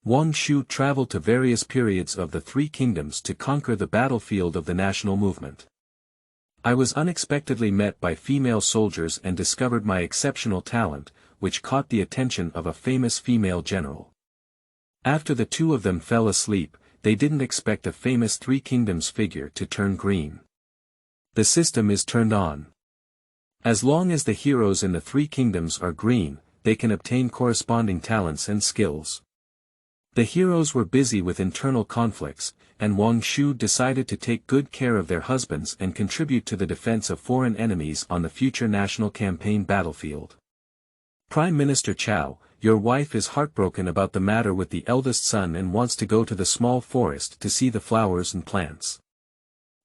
Wang Shu traveled to various periods of the Three Kingdoms to conquer the battlefield of the national movement. I was unexpectedly met by female soldiers and discovered my exceptional talent, which caught the attention of a famous female general. After the two of them fell asleep, they didn't expect a famous Three Kingdoms figure to turn green. The system is turned on. As long as the heroes in the Three Kingdoms are green, they can obtain corresponding talents and skills. The heroes were busy with internal conflicts, and Wang Shu decided to take good care of their husbands and contribute to the defense of foreign enemies on the future national campaign battlefield. Prime Minister Cao, your wife is heartbroken about the matter with the eldest son and wants to go to the small forest to see the flowers and plants.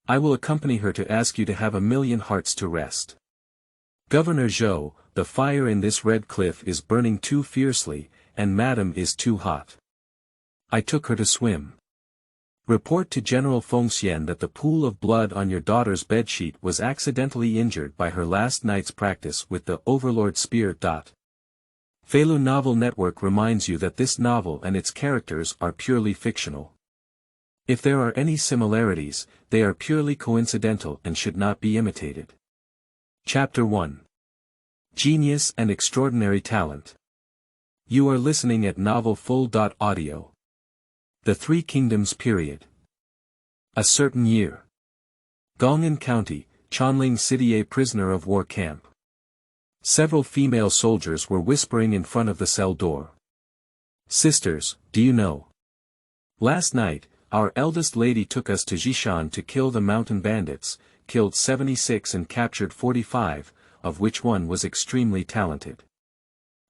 I will accompany her to ask you to have 1,000,000 hearts to rest. Governor Zhou, the fire in this red cliff is burning too fiercely, and Madam is too hot. I took her to swim. Report to General Fengxian that the pool of blood on your daughter's bedsheet was accidentally injured by her last night's practice with the Overlord Spear. Feilu Novel Network reminds you that this novel and its characters are purely fictional. If there are any similarities, they are purely coincidental and should not be imitated. Chapter 1. Genius and Extraordinary Talent. You are listening at novelfull.audio. The Three Kingdoms period. A certain year. Gong'an County, Chonling City. A prisoner of war camp. Several female soldiers were whispering in front of the cell door. Sisters, do you know? Last night, our eldest lady took us to Zhishan to kill the mountain bandits, killed 76 and captured 45, of which one was extremely talented.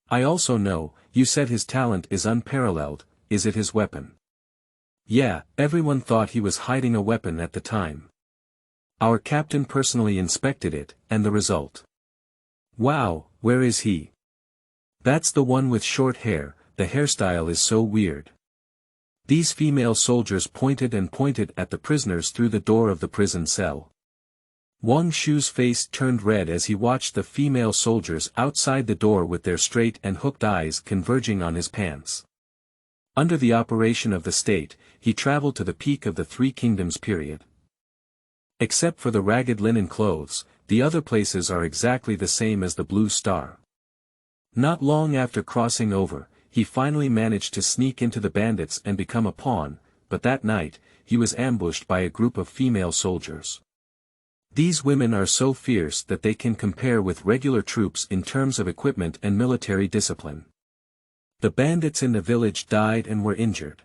I also know, you said his talent is unparalleled. Is it his weapon? Yeah, everyone thought he was hiding a weapon at the time. Our captain personally inspected it, and the result. Wow, where is he? That's the one with short hair, the hairstyle is so weird. These female soldiers pointed and pointed at the prisoners through the door of the prison cell. Wang Shu's face turned red as he watched the female soldiers outside the door with their straight and hooked eyes converging on his pants. Under the operation of the state, he traveled to the peak of the Three Kingdoms period. Except for the ragged linen clothes, the other places are exactly the same as the Blue Star. Not long after crossing over, he finally managed to sneak into the bandits and become a pawn, but that night, he was ambushed by a group of female soldiers. These women are so fierce that they can compare with regular troops in terms of equipment and military discipline. The bandits in the village died and were injured.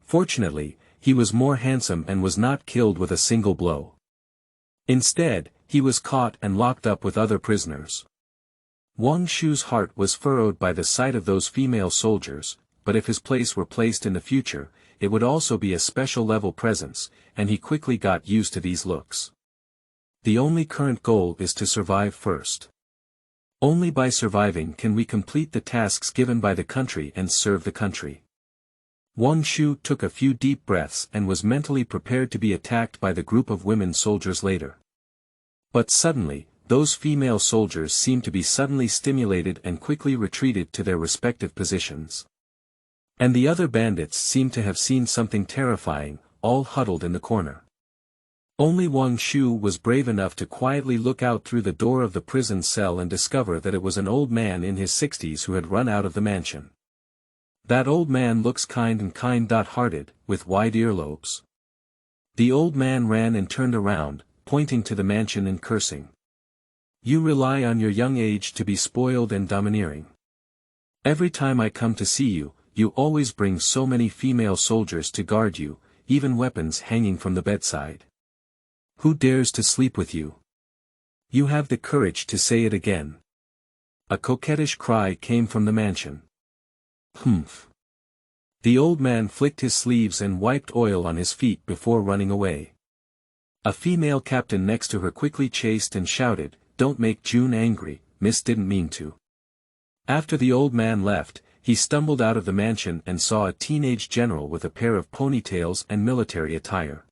Fortunately, he was more handsome and was not killed with a single blow. Instead, he was caught and locked up with other prisoners. Wang Shu's heart was furrowed by the sight of those female soldiers, but if his place were placed in the future, it would also be a special level presence, and he quickly got used to these looks. The only current goal is to survive first. Only by surviving can we complete the tasks given by the country and serve the country. Wang Shu took a few deep breaths and was mentally prepared to be attacked by the group of women soldiers later. But suddenly, those female soldiers seemed to be suddenly stimulated and quickly retreated to their respective positions. And the other bandits seemed to have seen something terrifying, all huddled in the corner. Only Wang Shu was brave enough to quietly look out through the door of the prison cell and discover that it was an old man in his 60s who had run out of the mansion. That old man looks kind and kind-hearted, with wide earlobes. The old man ran and turned around, pointing to the mansion and cursing. You rely on your young age to be spoiled and domineering. Every time I come to see you, you always bring so many female soldiers to guard you, even weapons hanging from the bedside. Who dares to sleep with you? You have the courage to say it again. A coquettish cry came from the mansion. Humph. The old man flicked his sleeves and wiped oil on his feet before running away. A female captain next to her quickly chased and shouted, Don't make June angry, Miss didn't mean to. After the old man left, he stumbled out of the mansion and saw a teenage general with a pair of ponytails and military attire.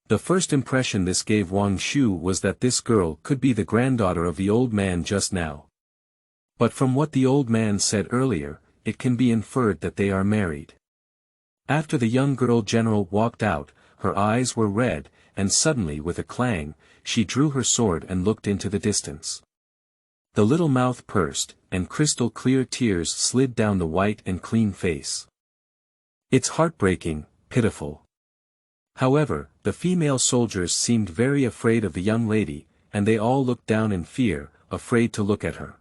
The first impression this gave Wang Shu was that this girl could be the granddaughter of the old man just now. But from what the old man said earlier, it can be inferred that they are married. After the young girl general walked out, her eyes were red, and suddenly with a clang, she drew her sword and looked into the distance. The little mouth pursed, and crystal clear tears slid down the white and clean face. It's heartbreaking, pitiful. However, the female soldiers seemed very afraid of the young lady, and they all looked down in fear, afraid to look at her.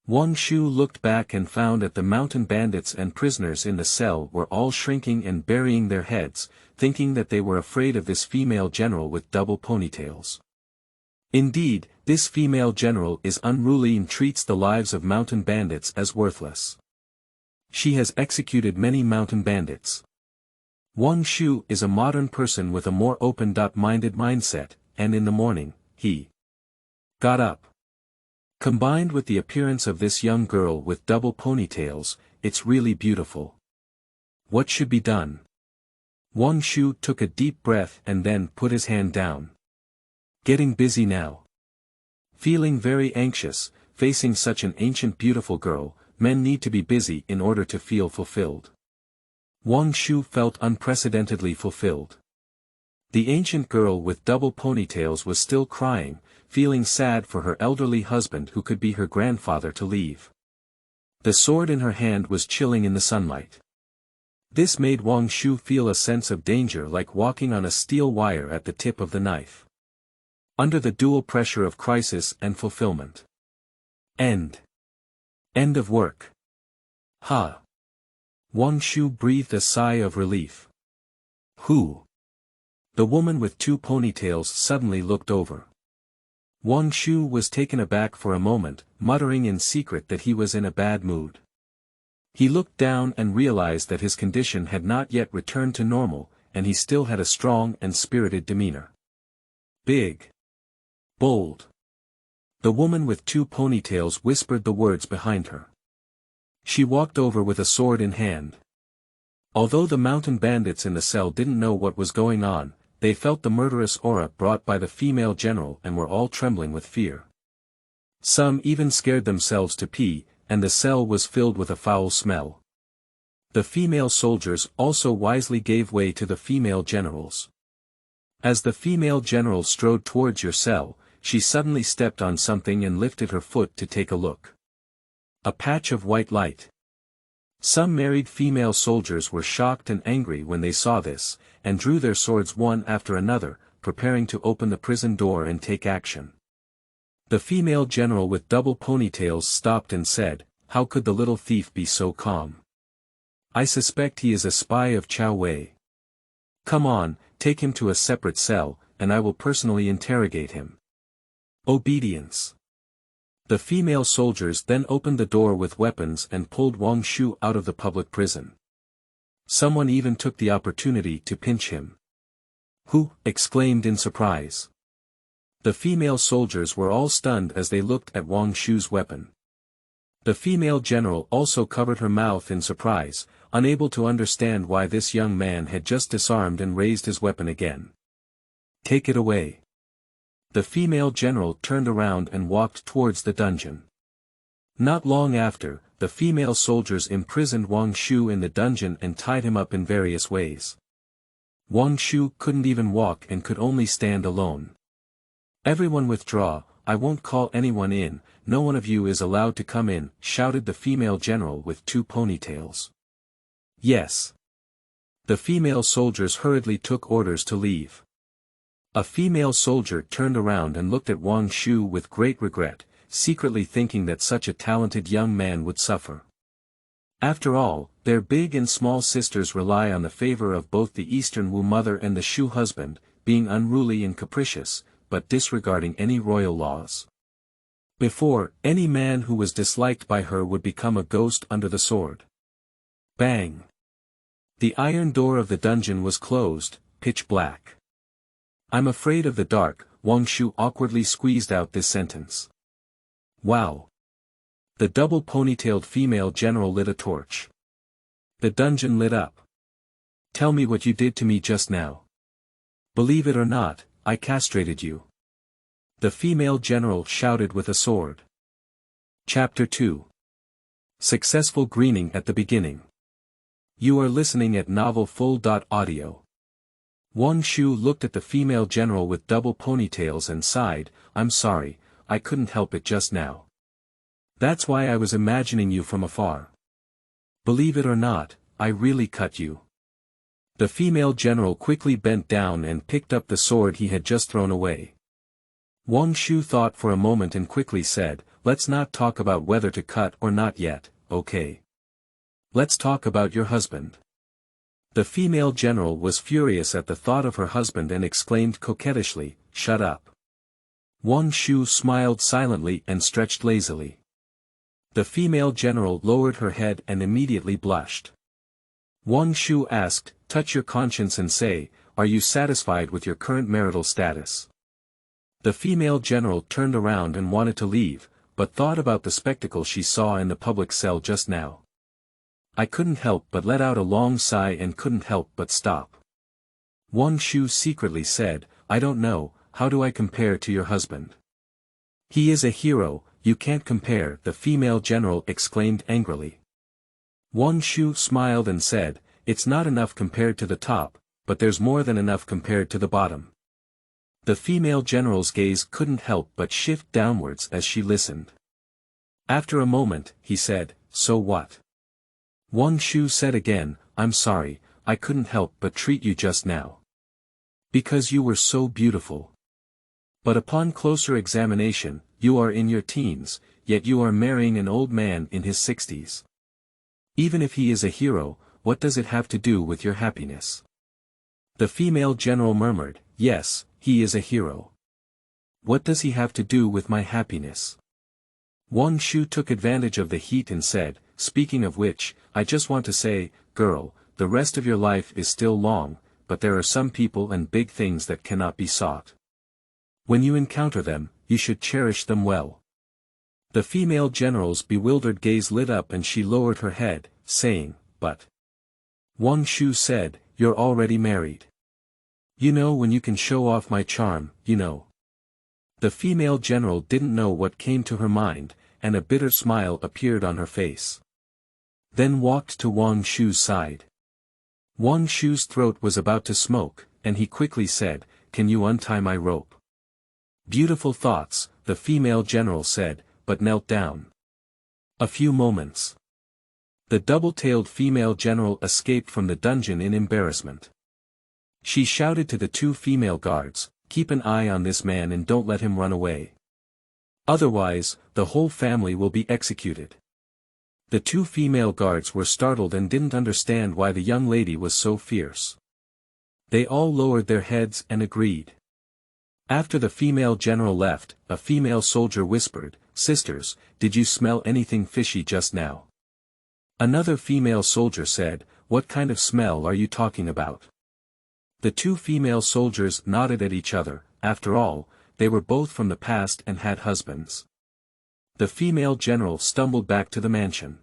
Wang Shu looked back and found that the mountain bandits and prisoners in the cell were all shrinking and burying their heads, thinking that they were afraid of this female general with double ponytails. Indeed, this female general is unruly and treats the lives of mountain bandits as worthless. She has executed many mountain bandits. Wang Shu is a modern person with a more open-minded mindset, and in the morning, he got up. Combined with the appearance of this young girl with double ponytails, it's really beautiful. What should be done? Wang Shu took a deep breath and then put his hand down. Getting busy now. Feeling very anxious, facing such an ancient beautiful girl, men need to be busy in order to feel fulfilled. Wang Shu felt unprecedentedly fulfilled. The ancient girl with double ponytails was still crying, feeling sad for her elderly husband who could be her grandfather to leave. The sword in her hand was chilling in the sunlight. This made Wang Shu feel a sense of danger like walking on a steel wire at the tip of the knife. Under the dual pressure of crisis and fulfillment. End of work. Ha! Wang Shu breathed a sigh of relief. Who? The woman with two ponytails suddenly looked over. Wang Shu was taken aback for a moment, muttering in secret that he was in a bad mood. He looked down and realized that his condition had not yet returned to normal, and he still had a strong and spirited demeanor. Big. Bold. The woman with two ponytails whispered the words behind her. She walked over with a sword in hand. Although the mountain bandits in the cell didn't know what was going on, they felt the murderous aura brought by the female general and were all trembling with fear. Some even scared themselves to pee, and the cell was filled with a foul smell. The female soldiers also wisely gave way to the female generals. As the female general strode towards your cell, she suddenly stepped on something and lifted her foot to take a look. A patch of white light. Some married female soldiers were shocked and angry when they saw this, and drew their swords one after another, preparing to open the prison door and take action. The female general with double ponytails stopped and said, "How could the little thief be so calm? I suspect he is a spy of Qiao Wei. Come on, take him to a separate cell, and I will personally interrogate him." Obedience. The female soldiers then opened the door with weapons and pulled Wang Shu out of the public prison. Someone even took the opportunity to pinch him. "Who?" exclaimed in surprise. The female soldiers were all stunned as they looked at Wang Shu's weapon. The female general also covered her mouth in surprise, unable to understand why this young man had just disarmed and raised his weapon again. "Take it away." The female general turned around and walked towards the dungeon. Not long after, the female soldiers imprisoned Wang Shu in the dungeon and tied him up in various ways. Wang Shu couldn't even walk and could only stand alone. "Everyone withdraw, I won't call anyone in, no one of you is allowed to come in," shouted the female general with two ponytails. "Yes." The female soldiers hurriedly took orders to leave. A female soldier turned around and looked at Wang Shu with great regret, secretly thinking that such a talented young man would suffer. After all, their big and small sisters rely on the favor of both the Eastern Wu mother and the Shu husband, being unruly and capricious, but disregarding any royal laws. Before, any man who was disliked by her would become a ghost under the sword. Bang! The iron door of the dungeon was closed, pitch black. "I'm afraid of the dark," Wang Shu awkwardly squeezed out this sentence. "Wow!" The double ponytailed female general lit a torch. The dungeon lit up. "Tell me what you did to me just now. Believe it or not, I castrated you." The female general shouted with a sword. Chapter 2. Successful greening at the beginning. You are listening at novel full.audio. Wang Shu looked at the female general with double ponytails and sighed, I'm sorry, I couldn't help it just now. That's why I was imagining you from afar. Believe it or not, I really cut you. The female general quickly bent down and picked up the sword he had just thrown away. Wang Shu thought for a moment and quickly said, let's not talk about whether to cut or not yet, okay? Let's talk about your husband. The female general was furious at the thought of her husband and exclaimed coquettishly, shut up. Wang Shu smiled silently and stretched lazily. The female general lowered her head and immediately blushed. Wang Shu asked, touch your conscience and say, are you satisfied with your current marital status? The female general turned around and wanted to leave, but thought about the spectacle she saw in the public cell just now. I couldn't help but let out a long sigh and couldn't help but stop. Wang Shu secretly said, I don't know, how do I compare to your husband? He is a hero, you can't compare, the female general exclaimed angrily. Wang Shu smiled and said, it's not enough compared to the top, but there's more than enough compared to the bottom. The female general's gaze couldn't help but shift downwards as she listened. After a moment, he said, so what? Wang Shu said again, I'm sorry, I couldn't help but treat you just now. Because you were so beautiful. But upon closer examination, you are in your teens, yet you are marrying an old man in his 60s. Even if he is a hero, what does it have to do with your happiness? The female general murmured, yes, he is a hero. What does he have to do with my happiness? Wang Shu took advantage of the heat and said, speaking of which, I just want to say, girl, the rest of your life is still long, but there are some people and big things that cannot be sought. When you encounter them, you should cherish them well. The female general's bewildered gaze lit up and she lowered her head, saying, but. Wang Shu said, you're already married. You know when you can show off my charm, you know. The female general didn't know what came to her mind, and a bitter smile appeared on her face. Then walked to Wang Shu's side. Wang Shu's throat was about to smoke, and he quickly said, can you untie my rope? Beautiful thoughts, the female general said, but knelt down. A few moments. The double-tailed female general escaped from the dungeon in embarrassment. She shouted to the two female guards, keep an eye on this man and don't let him run away. Otherwise, the whole family will be executed. The two female guards were startled and didn't understand why the young lady was so fierce. They all lowered their heads and agreed. After the female general left, a female soldier whispered, sisters, did you smell anything fishy just now? Another female soldier said, what kind of smell are you talking about? The two female soldiers nodded at each other, after all, they were both from the past and had husbands. The female general stumbled back to the mansion.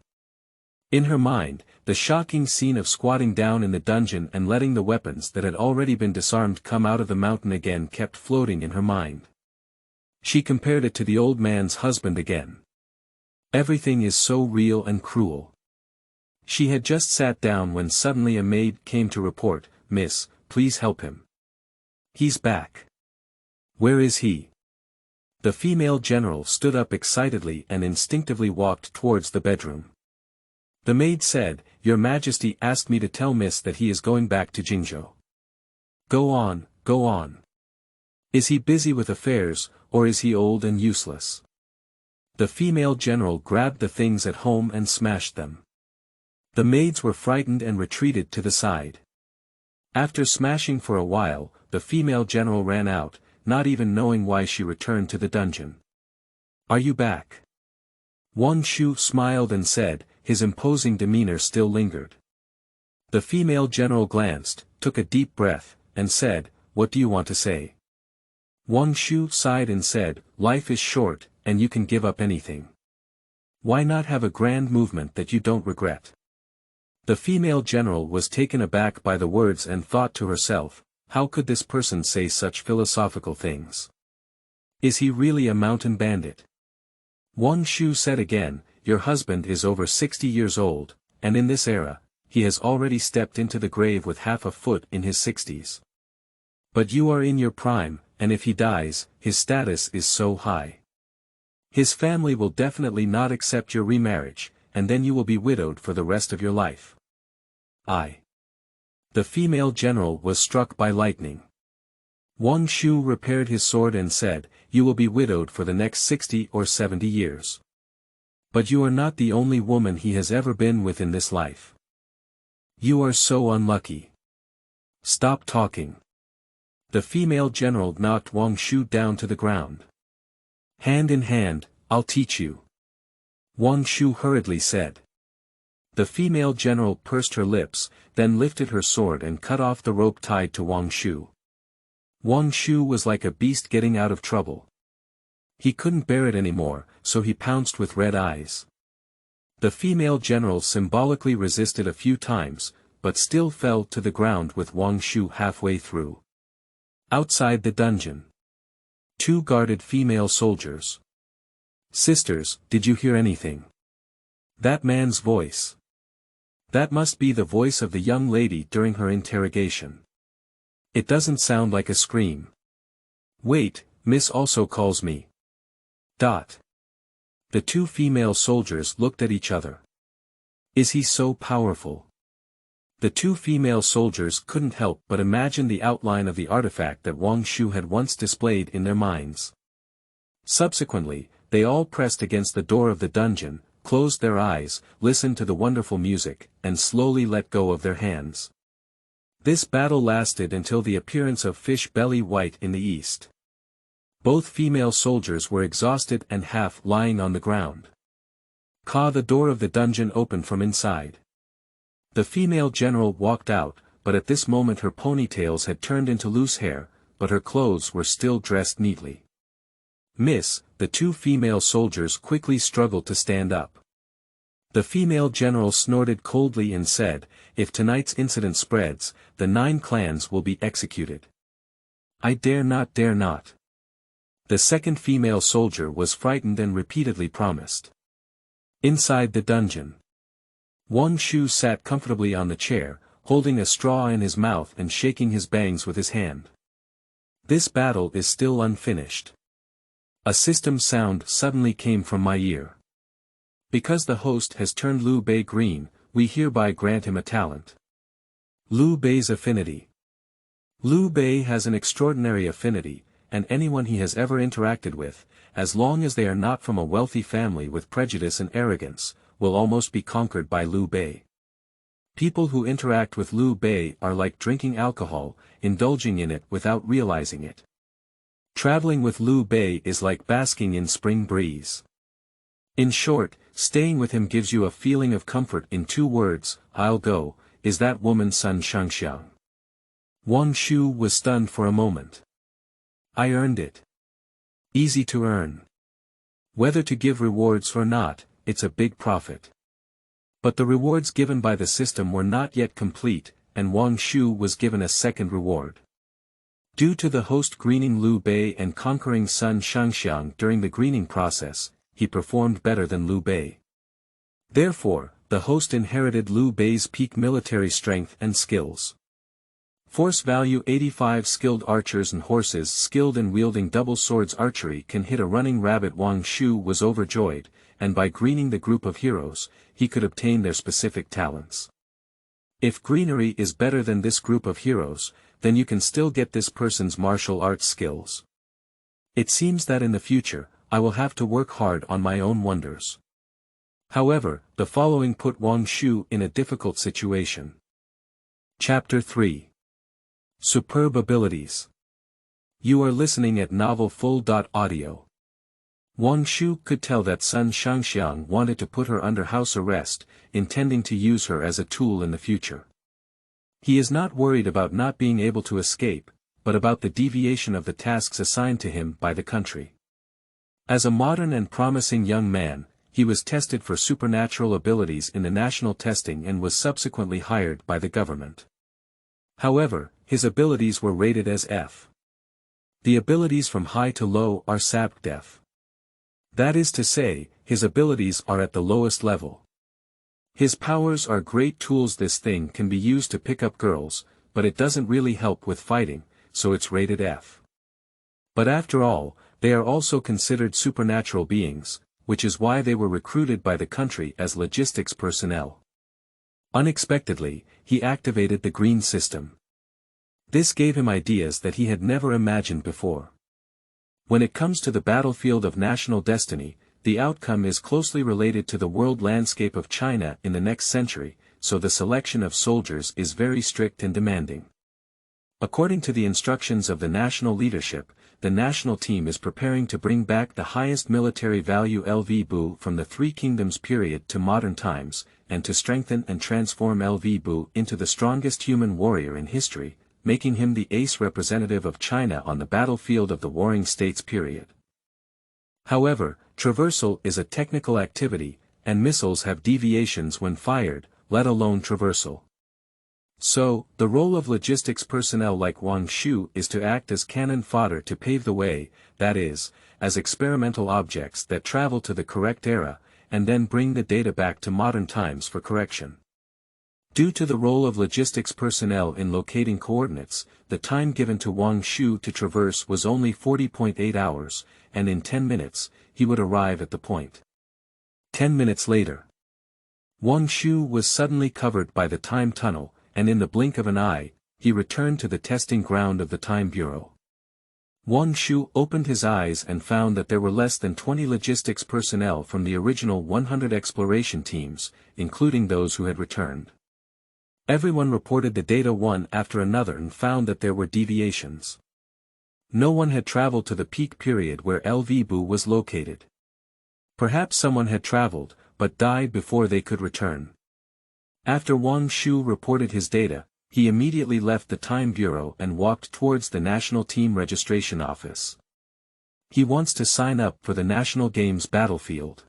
In her mind, the shocking scene of squatting down in the dungeon and letting the weapons that had already been disarmed come out of the mountain again kept floating in her mind. She compared it to the old man's husband again. Everything is so real and cruel. She had just sat down when suddenly a maid came to report, Miss, please help him. He's back. Where is he? The female general stood up excitedly and instinctively walked towards the bedroom. The maid said, Your Majesty asked me to tell Miss that he is going back to Jingzhou. Go on, go on. Is he busy with affairs, or is he old and useless? The female general grabbed the things at home and smashed them. The maids were frightened and retreated to the side. After smashing for a while, the female general ran out, not even knowing why she returned to the dungeon. Are you back? Wang Shu smiled and said, his imposing demeanor still lingered. The female general glanced, took a deep breath, and said, What do you want to say? Wang Shu sighed and said, Life is short, and you can give up anything. Why not have a grand movement that you don't regret? The female general was taken aback by the words and thought to herself, how could this person say such philosophical things? Is he really a mountain bandit? Wang Shu said again, your husband is over 60 years old, and in this era, he has already stepped into the grave with half a foot in his 60s. But you are in your prime, and if he dies, his status is so high. His family will definitely not accept your remarriage, and then you will be widowed for the rest of your life. The female general was struck by lightning. Wang Shu repaired his sword and said, "You will be widowed for the next 60 or 70 years. But you are not the only woman he has ever been with in this life. You are so unlucky. Stop talking." The female general knocked Wang Shu down to the ground. "Hand in hand, I'll teach you," Wang Shu hurriedly said. The female general pursed her lips, then lifted her sword and cut off the rope tied to Wang Shu. Wang Shu was like a beast getting out of trouble. He couldn't bear it anymore, so he pounced with red eyes. The female general symbolically resisted a few times, but still fell to the ground with Wang Shu halfway through. Outside the dungeon, 2 guarded female soldiers. "Sisters, did you hear anything? That man's voice. That must be the voice of the young lady during her interrogation. It doesn't sound like a scream. Wait, Miss also calls me. ... The 2 female soldiers looked at each other. Is he so powerful? The 2 female soldiers couldn't help but imagine the outline of the artifact that Wang Shu had once displayed in their minds. Subsequently, they all pressed against the door of the dungeon, closed their eyes, listened to the wonderful music, and slowly let go of their hands. This battle lasted until the appearance of Fish Belly White in the east. Both female soldiers were exhausted and half lying on the ground. The door of the dungeon opened from inside. The female general walked out, but at this moment her ponytails had turned into loose hair, but her clothes were still dressed neatly. "Miss," the 2 female soldiers quickly struggled to stand up. The female general snorted coldly and said, "If tonight's incident spreads, the 9 clans will be executed." "I dare not, dare not." The second female soldier was frightened and repeatedly promised. Inside the dungeon, Wang Shu sat comfortably on the chair, holding a straw in his mouth and shaking his bangs with his hand. This battle is still unfinished. A system sound suddenly came from my ear. Because the host has turned Liu Bei green, we hereby grant him a talent. Liu Bei's affinity. Liu Bei has an extraordinary affinity, and anyone he has ever interacted with, as long as they are not from a wealthy family with prejudice and arrogance, will almost be conquered by Liu Bei. People who interact with Liu Bei are like drinking alcohol, indulging in it without realizing it. Traveling with Liu Bei is like basking in spring breeze. In short, staying with him gives you a feeling of comfort. In 2 words, "I'll go." Is that woman Sun Shangxiang? Wang Shu was stunned for a moment. "I earned it. Easy to earn. Whether to give rewards or not, it's a big profit." But the rewards given by the system were not yet complete, and Wang Shu was given a second reward. Due to the host greening Liu Bei and conquering Sun Shangxiang during the greening process, he performed better than Liu Bei. Therefore, the host inherited Liu Bei's peak military strength and skills. Force value 85. Skilled archers and horses skilled in wielding double swords archery can hit a running rabbit. Wang Shu was overjoyed, and by greening the group of heroes, he could obtain their specific talents. If greenery is better than this group of heroes, then you can still get this person's martial arts skills. It seems that in the future, I will have to work hard on my own wonders. However, the following put Wang Shu in a difficult situation. Chapter 3. Superb Abilities. You are listening at Novel Full.audio. Wang Shu could tell that Sun Shangxiang wanted to put her under house arrest, intending to use her as a tool in the future. He is not worried about not being able to escape, but about the deviation of the tasks assigned to him by the country. As a modern and promising young man, he was tested for supernatural abilities in the national testing and was subsequently hired by the government. However, his abilities were rated as F. The abilities from high to low are SAP Def. That is to say, his abilities are at the lowest level. His powers are great tools. This thing can be used to pick up girls, but it doesn't really help with fighting, so it's rated F. But after all, they are also considered supernatural beings, which is why they were recruited by the country as logistics personnel. Unexpectedly, he activated the green system. This gave him ideas that he had never imagined before. When it comes to the battlefield of national destiny, the outcome is closely related to the world landscape of China in the next century, so the selection of soldiers is very strict and demanding. According to the instructions of the national leadership, the national team is preparing to bring back the highest military value LV-Bu from the Three Kingdoms period to modern times, and to strengthen and transform LV-Bu into the strongest human warrior in history, making him the ace representative of China on the battlefield of the Warring States period. However, traversal is a technical activity, and missiles have deviations when fired, let alone traversal. So, the role of logistics personnel like Wang Shu is to act as cannon fodder to pave the way, that is, as experimental objects that travel to the correct era, and then bring the data back to modern times for correction. Due to the role of logistics personnel in locating coordinates, the time given to Wang Shu to traverse was only 40.8 hours, and in 10 minutes, he would arrive at the point. 10 minutes later, Wang Shu was suddenly covered by the time tunnel, and in the blink of an eye, he returned to the testing ground of the Time Bureau. Wang Shu opened his eyes and found that there were less than 20 logistics personnel from the original 100 exploration teams, including those who had returned. Everyone reported the data one after another and found that there were deviations. No one had traveled to the peak period where LV-Bu was located. Perhaps someone had traveled, but died before they could return. After Wang Shu reported his data, he immediately left the Time Bureau and walked towards the National Team Registration Office. He wants to sign up for the National Games battlefield.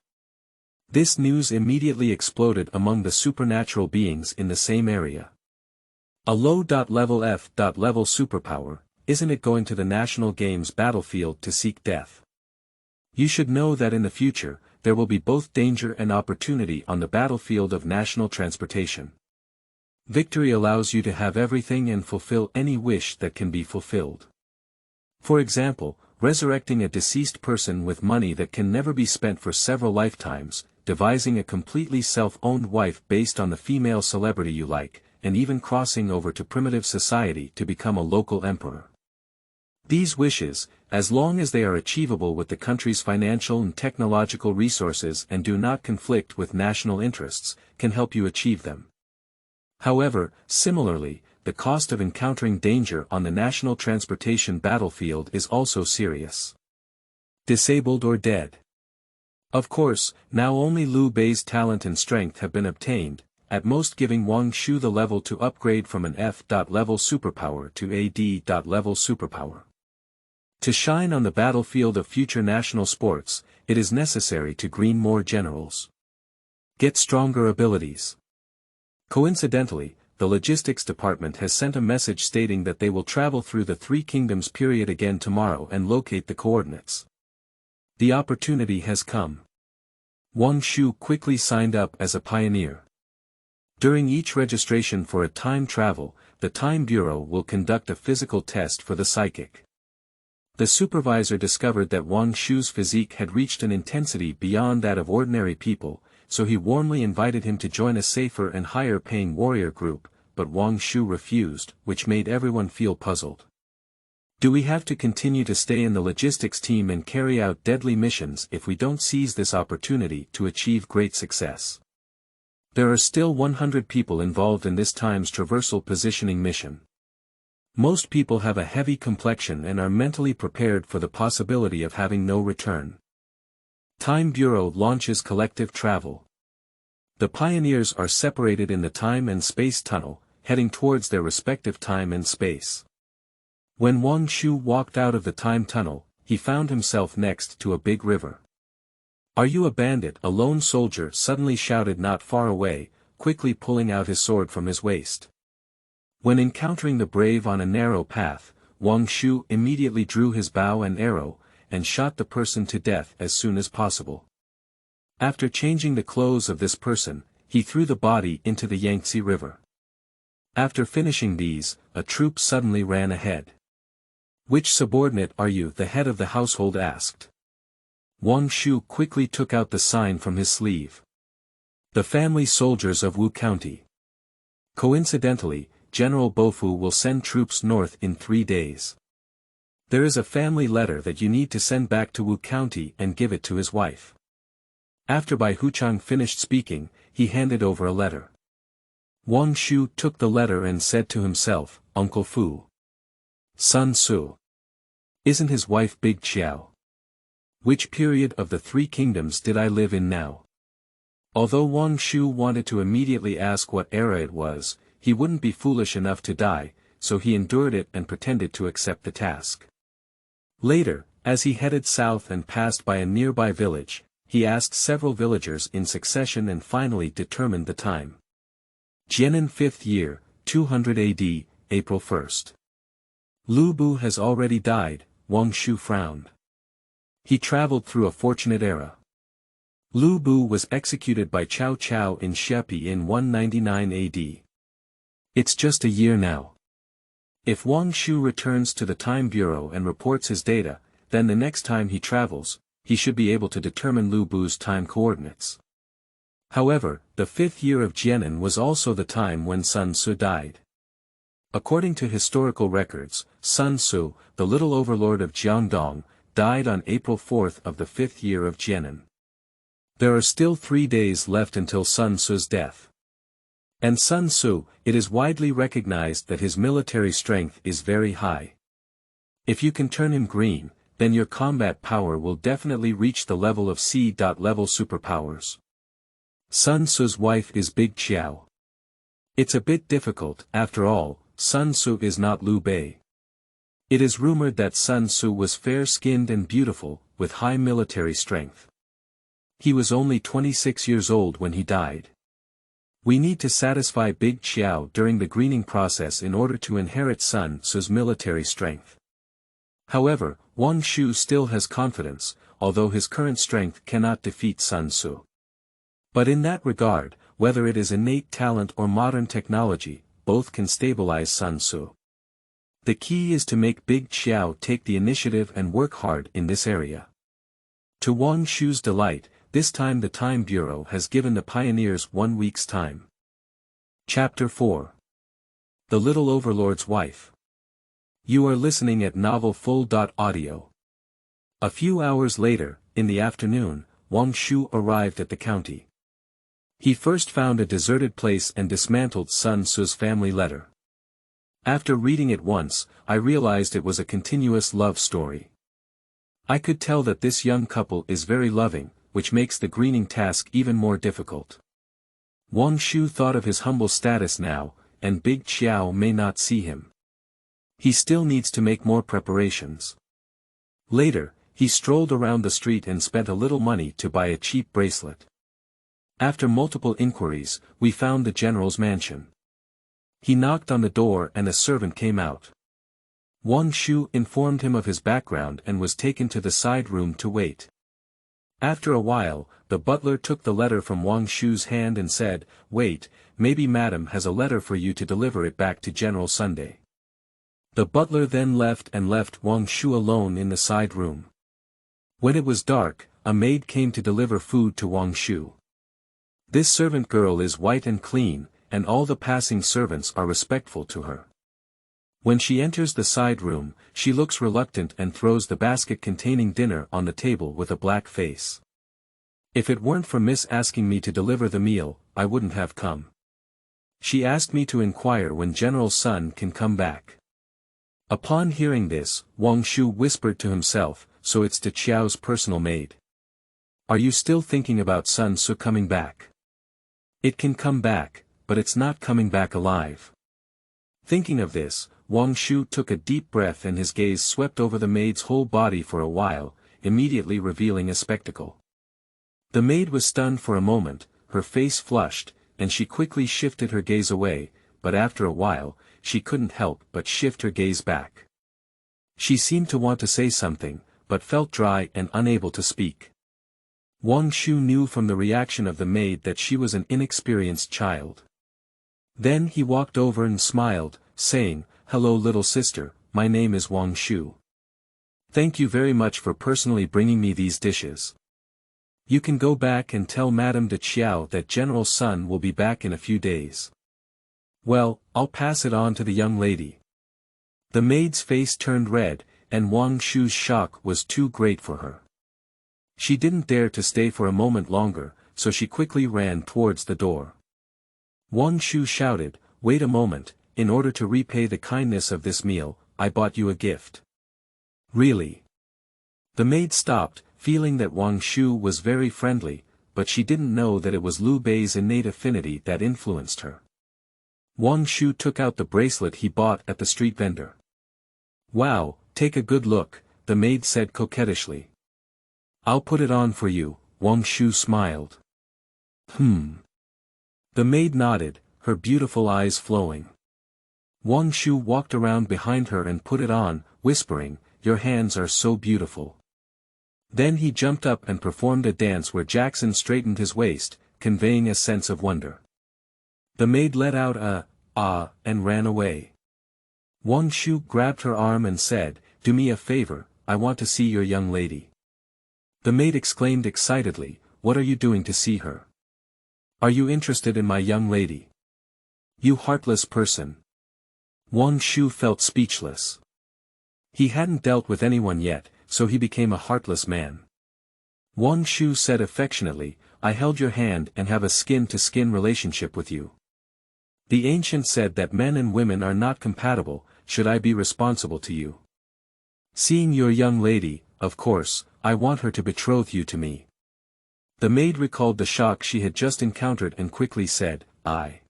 This news immediately exploded among the supernatural beings in the same area. A low-level F-level superpower, isn't it going to the National Games battlefield to seek death? You should know that in the future, there will be both danger and opportunity on the battlefield of national transportation. Victory allows you to have everything and fulfill any wish that can be fulfilled. For example, resurrecting a deceased person with money that can never be spent for several lifetimes, devising a completely self-owned wife based on the female celebrity you like, and even crossing over to primitive society to become a local emperor. These wishes, as long as they are achievable with the country's financial and technological resources and do not conflict with national interests, can help you achieve them. However, similarly, the cost of encountering danger on the national transportation battlefield is also serious. Disabled or dead. Of course, now only Liu Bei's talent and strength have been obtained, at most giving Wang Shu the level to upgrade from an F-level superpower to a D-level superpower. To shine on the battlefield of future national sports, it is necessary to green more generals. Get stronger abilities. Coincidentally, the logistics department has sent a message stating that they will travel through the Three Kingdoms period again tomorrow and locate the coordinates. The opportunity has come. Wang Shu quickly signed up as a pioneer. During each registration for a time travel, the Time Bureau will conduct a physical test for the psychic. The supervisor discovered that Wang Shu's physique had reached an intensity beyond that of ordinary people, so he warmly invited him to join a safer and higher-paying warrior group, but Wang Shu refused, which made everyone feel puzzled. Do we have to continue to stay in the logistics team and carry out deadly missions if we don't seize this opportunity to achieve great success? There are still 100 people involved in this time's traversal positioning mission. Most people have a heavy complexion and are mentally prepared for the possibility of having no return. Time Bureau launches collective travel. The pioneers are separated in the time and space tunnel, heading towards their respective time and space. When Wang Shu walked out of the time tunnel, he found himself next to a big river. "Are you a bandit?" a lone soldier suddenly shouted not far away, quickly pulling out his sword from his waist. When encountering the brave on a narrow path, Wang Shu immediately drew his bow and arrow, and shot the person to death as soon as possible. After changing the clothes of this person, he threw the body into the Yangtze River. After finishing these, a troop suddenly ran ahead. "Which subordinate are you?" the head of the household asked. Wang Shu quickly took out the sign from his sleeve. "The family soldiers of Wu County. Coincidentally, General Bofu will send troops north in 3 days. There is a family letter that you need to send back to Wu County and give it to his wife." After Bai Huchang finished speaking, he handed over a letter. Wang Shu took the letter and said to himself, "Uncle Fu. Sun Tzu. Isn't his wife Big Qiao? Which period of the 3 kingdoms did I live in now?" Although Wang Shu wanted to immediately ask what era it was, he wouldn't be foolish enough to die, so he endured it and pretended to accept the task. Later, as he headed south and passed by a nearby village, he asked several villagers in succession and finally determined the time. Jianan 5th year, 200 AD, April 1st. "Lu Bu has already died," Wang Shu frowned. He traveled through a fortunate era. Lu Bu was executed by Cao Cao in Shepi in 199 AD. It's just a year now. If Wang Shu returns to the Time Bureau and reports his data, then the next time he travels, he should be able to determine Lu Bu's time coordinates. However, the 5th year of Jianan was also the time when Sun Tzu died. According to historical records, Sun Tzu, the little overlord of Jiangdong, died on April 4th of the 5th year of Jianan. There are still 3 days left until Sun Tzu's death. And Sun Tzu, it is widely recognized that his military strength is very high. If you can turn him green, then your combat power will definitely reach the level of C.level superpowers. Sun Tzu's wife is Big Qiao. It's a bit difficult, after all, Sun Tzu is not Liu Bei. It is rumored that Sun Tzu was fair-skinned and beautiful, with high military strength. He was only 26 years old when he died. We need to satisfy Big Qiao during the greening process in order to inherit Sun Tzu's military strength. However, Wang Shu still has confidence, although his current strength cannot defeat Sun Tzu. But in that regard, whether it is innate talent or modern technology, both can stabilize Sun Tzu. The key is to make Big Qiao take the initiative and work hard in this area. To Wang Shu's delight, this time the Time Bureau has given the pioneers 1 week's time. Chapter 4. The Little Overlord's Wife. You are listening at Novel Full.audio. A few hours later, in the afternoon, Wang Shu arrived at the county. He first found a deserted place and dismantled Sun Tzu's family letter. After reading it once, I realized it was a continuous love story. I could tell that this young couple is very loving, which makes the greening task even more difficult. Wang Shu thought of his humble status now, and Big Qiao may not see him. He still needs to make more preparations. Later, he strolled around the street and spent a little money to buy a cheap bracelet. After multiple inquiries, we found the general's mansion. He knocked on the door and a servant came out. Wang Shu informed him of his background and was taken to the side room to wait. After a while, the butler took the letter from Wang Shu's hand and said, "Wait, maybe madam has a letter for you to deliver it back to General Sunday." The butler then left Wang Shu alone in the side room. When it was dark, a maid came to deliver food to Wang Shu. This servant girl is white and clean, and all the passing servants are respectful to her. When she enters the side room, she looks reluctant and throws the basket containing dinner on the table with a black face. If it weren't for Miss asking me to deliver the meal, I wouldn't have come. She asked me to inquire when General Sun can come back. Upon hearing this, Wang Shu whispered to himself, so it's to Qiao's personal maid. Are you still thinking about Sun Tzu coming back? It can come back, but it's not coming back alive. Thinking of this, Wang Shu took a deep breath and his gaze swept over the maid's whole body for a while, immediately revealing a spectacle. The maid was stunned for a moment, her face flushed, and she quickly shifted her gaze away, but after a while, she couldn't help but shift her gaze back. She seemed to want to say something, but felt dry and unable to speak. Wang Shu knew from the reaction of the maid that she was an inexperienced child. Then he walked over and smiled, saying, "Hello little sister, my name is Wang Shu. Thank you very much for personally bringing me these dishes. You can go back and tell Madame de Qiao that General's son will be back in a few days." "Well, I'll pass it on to the young lady." The maid's face turned red, and Wang Shu's shock was too great for her. She didn't dare to stay for a moment longer, so she quickly ran towards the door. Wang Shu shouted, "Wait a moment, in order to repay the kindness of this meal, I bought you a gift." "Really?" The maid stopped, feeling that Wang Shu was very friendly, but she didn't know that it was Liu Bei's innate affinity that influenced her. Wang Shu took out the bracelet he bought at the street vendor. "Wow, take a good look," the maid said coquettishly. "I'll put it on for you," Wang Shu smiled. The maid nodded, her beautiful eyes flowing. Wang Shu walked around behind her and put it on, whispering, "Your hands are so beautiful." Then he jumped up and performed a dance where Jackson straightened his waist, conveying a sense of wonder. The maid let out a "ah" and ran away. Wang Shu grabbed her arm and said, "Do me a favor, I want to see your young lady." The maid exclaimed excitedly, "What are you doing to see her? Are you interested in my young lady? You heartless person." Wang Shu felt speechless. He hadn't dealt with anyone yet, so he became a heartless man. Wang Shu said affectionately, "I held your hand and have a skin-to-skin relationship with you. The ancient said that men and women are not compatible, should I be responsible to you? Seeing your young lady, of course, I want her to betroth you to me." The maid recalled the shock she had just encountered and quickly said, I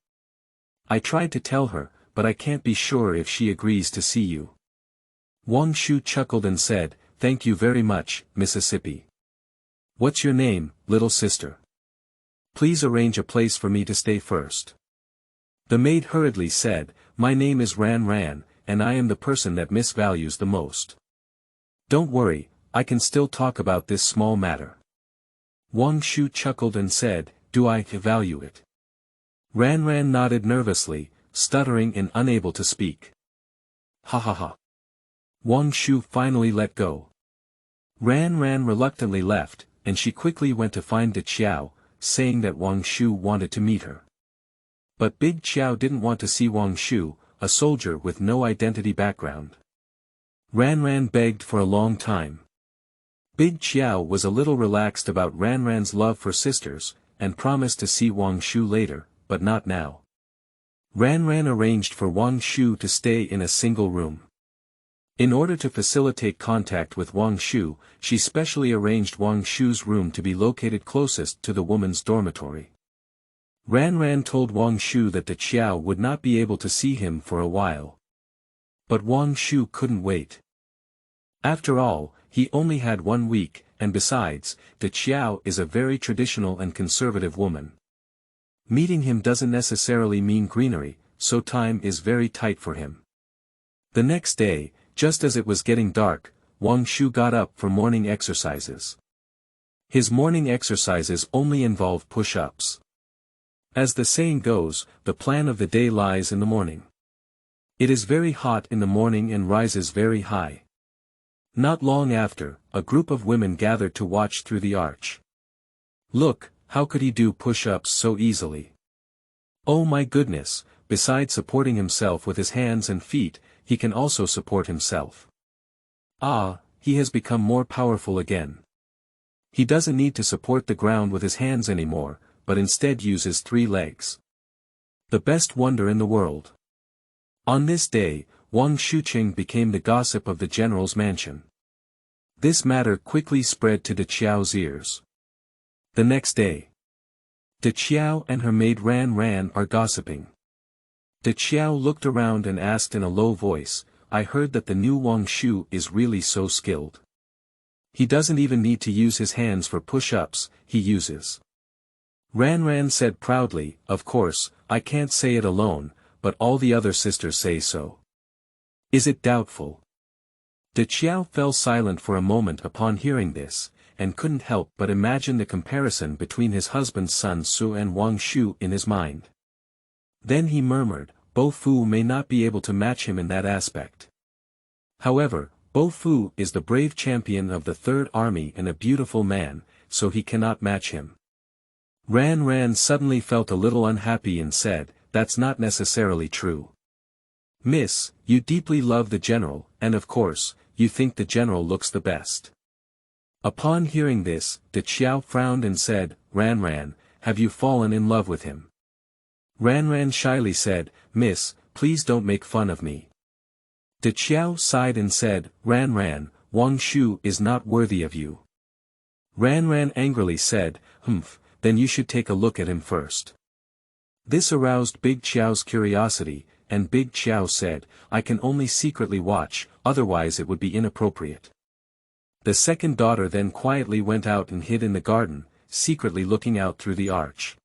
tried to tell her, but I can't be sure if she agrees to see you." Wang Shu chuckled and said, "Thank you very much, Mississippi. What's your name, little sister? Please arrange a place for me to stay first." The maid hurriedly said, "My name is Ran Ran, and I am the person that Miss values the most. Don't worry, I can still talk about this small matter." Wang Shu chuckled and said, "Do I value it?" Ran Ran nodded nervously, stuttering and unable to speak. "Ha ha ha." Wang Shu finally let go. Ran Ran reluctantly left, and she quickly went to find De Qiao, saying that Wang Shu wanted to meet her. But Big Qiao didn't want to see Wang Shu, a soldier with no identity background. Ran Ran begged for a long time. Big Qiao was a little relaxed about Ran Ran's love for sisters, and promised to see Wang Shu later, but not now. Ran Ran arranged for Wang Shu to stay in a single room. In order to facilitate contact with Wang Shu, she specially arranged Wang Shu's room to be located closest to the woman's dormitory. Ran Ran told Wang Shu that De Qiao would not be able to see him for a while. But Wang Shu couldn't wait. After all, he only had 1 week, and besides, De Qiao is a very traditional and conservative woman. Meeting him doesn't necessarily mean greenery, so time is very tight for him. The next day, just as it was getting dark, Wang Shu got up for morning exercises. His morning exercises only involve push-ups. As the saying goes, the plan of the day lies in the morning. It is very hot in the morning and rises very high. Not long after, a group of women gathered to watch through the arch. "Look, how could he do push-ups so easily? Oh my goodness, besides supporting himself with his hands and feet, he can also support himself. Ah, he has become more powerful again. He doesn't need to support the ground with his hands anymore, but instead uses 3 legs. The best wonder in the world." On this day, Wang Shuqing became the gossip of the general's mansion. This matter quickly spread to De Qiao's ears. The next day, De Qiao and her maid Ran Ran are gossiping. De Qiao looked around and asked in a low voice, "I heard that the new Wang Shu is really so skilled. He doesn't even need to use his hands for push-ups, he uses." Ran Ran said proudly, "Of course, I can't say it alone, but all the other sisters say so. Is it doubtful?" Qiao fell silent for a moment upon hearing this, and couldn't help but imagine the comparison between his husband's son Su and Wang Shu in his mind. Then he murmured, Bo Fu may not be able to match him in that aspect. However, Bo Fu is the brave champion of the Third Army and a beautiful man, so he cannot match him. Ran suddenly felt a little unhappy and said, that's not necessarily true. Miss, you deeply love the general, and of course, you think the general looks the best. Upon hearing this, Qiao frowned and said, Ran, have you fallen in love with him? Ran shyly said, Miss, please don't make fun of me. Qiao sighed and said, Ran, Wang Shu is not worthy of you. Ran angrily said, Humph, then you should take a look at him first. This aroused Big Qiao's curiosity, and Big Qiao said, I can only secretly watch, otherwise it would be inappropriate. The second daughter then quietly went out and hid in the garden, secretly looking out through the arch.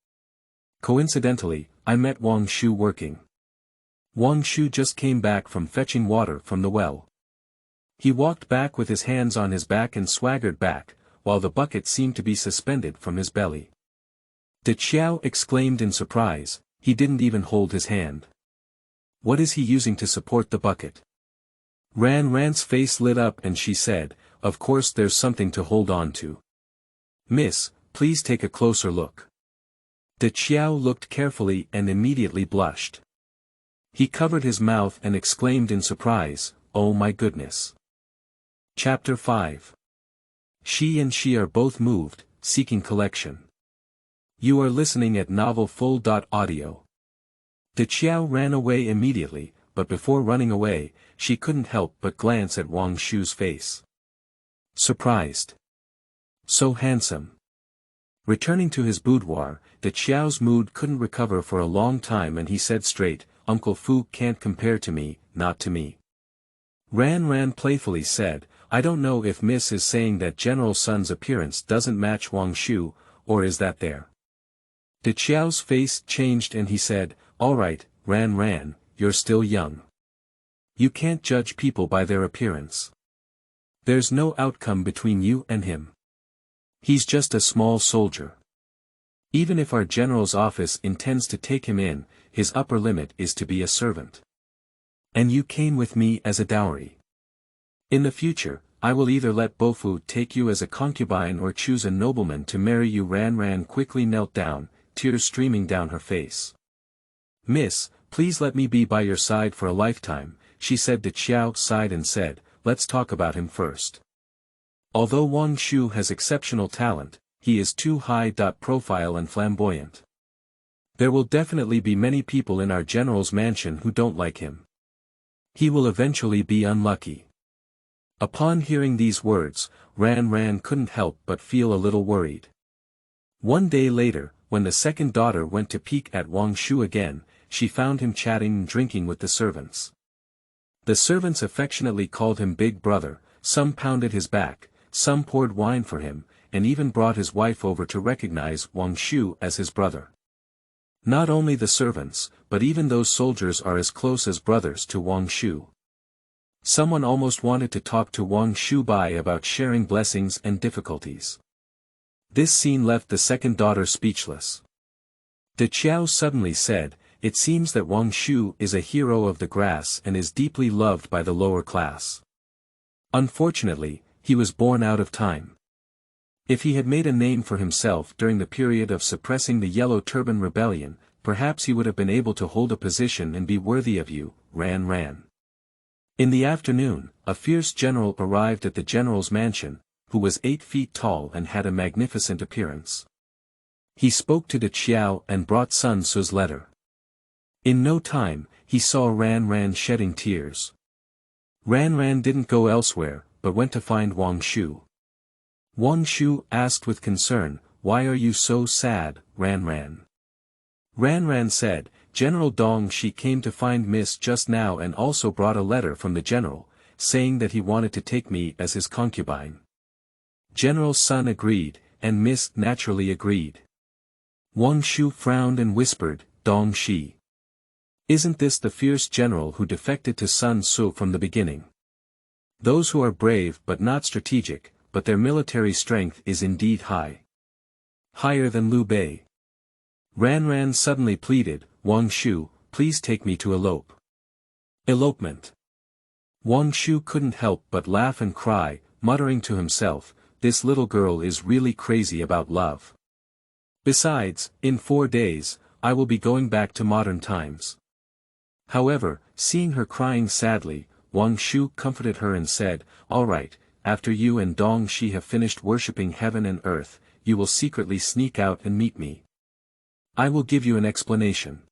Coincidentally, I met Wang Shu working. Wang Shu just came back from fetching water from the well. He walked back with his hands on his back and swaggered back, while the bucket seemed to be suspended from his belly. Qiao exclaimed in surprise, he didn't even hold his hand. What is he using to support the bucket? Ran's face lit up and she said, of course there's something to hold on to. Miss, please take a closer look. Qiao looked carefully and immediately blushed. He covered his mouth and exclaimed in surprise, oh my goodness. Chapter 5. She and she are both moved, seeking collection. You are listening at novelfull.audio. Qiao ran away immediately, but before running away, she couldn't help but glance at Wang Shu's face. Surprised. So handsome. Returning to his boudoir, Qiao's mood couldn't recover for a long time and he said straight, Uncle Fu can't compare to me, not to me. Ran playfully said, I don't know if Miss is saying that General Sun's appearance doesn't match Wang Shu, or is that there? Qiao's face changed and he said, alright, Ran, you're still young. You can't judge people by their appearance. There's no outcome between you and him. He's just a small soldier. Even if our general's office intends to take him in, his upper limit is to be a servant. And you came with me as a dowry. In the future, I will either let Bofu take you as a concubine or choose a nobleman to marry you. Ran quickly knelt down, tears streaming down her face. Miss, please let me be by your side for a lifetime, she said. Qiao sighed and said, let's talk about him first. Although Wang Shu has exceptional talent, he is too high-profile and flamboyant. There will definitely be many people in our general's mansion who don't like him. He will eventually be unlucky. Upon hearing these words, Ran couldn't help but feel a little worried. One day later, when the second daughter went to peek at Wang Shu again, she found him chatting and drinking with the servants. The servants affectionately called him Big Brother, some pounded his back, some poured wine for him, and even brought his wife over to recognize Wang Shu as his brother. Not only the servants, but even those soldiers are as close as brothers to Wang Shu. Someone almost wanted to talk to Wang Shu about sharing blessings and difficulties. This scene left the second daughter speechless. Qiao suddenly said, it seems that Wang Shu is a hero of the grass and is deeply loved by the lower class. Unfortunately, he was born out of time. If he had made a name for himself during the period of suppressing the Yellow Turban Rebellion, perhaps he would have been able to hold a position and be worthy of you. Ran. In the afternoon, a fierce general arrived at the general's mansion, who was 8 feet tall and had a magnificent appearance. He spoke to Qiao and brought Sun Tzu's letter. In no time, he saw Ran shedding tears. Ran didn't go elsewhere, but went to find Wang Shu. Wang Shu asked with concern, why are you so sad, Ran? Ran said, General Dong Shi came to find Miss just now and also brought a letter from the general, saying that he wanted to take me as his concubine. General Sun agreed, and Miss naturally agreed. Wang Shu frowned and whispered, Dong Shi. Isn't this the fierce general who defected to Sun Tzu from the beginning? Those who are brave but not strategic, but their military strength is indeed high. Higher than Liu Bei. Ran suddenly pleaded, Wang Shu, please take me to elope. Elopement. Wang Shu couldn't help but laugh and cry, muttering to himself, this little girl is really crazy about love. Besides, in 4 days, I will be going back to modern times. However, seeing her crying sadly, Wang Shu comforted her and said, all right, after you and Dong Shi have finished worshipping heaven and earth, you will secretly sneak out and meet me. I will give you an explanation.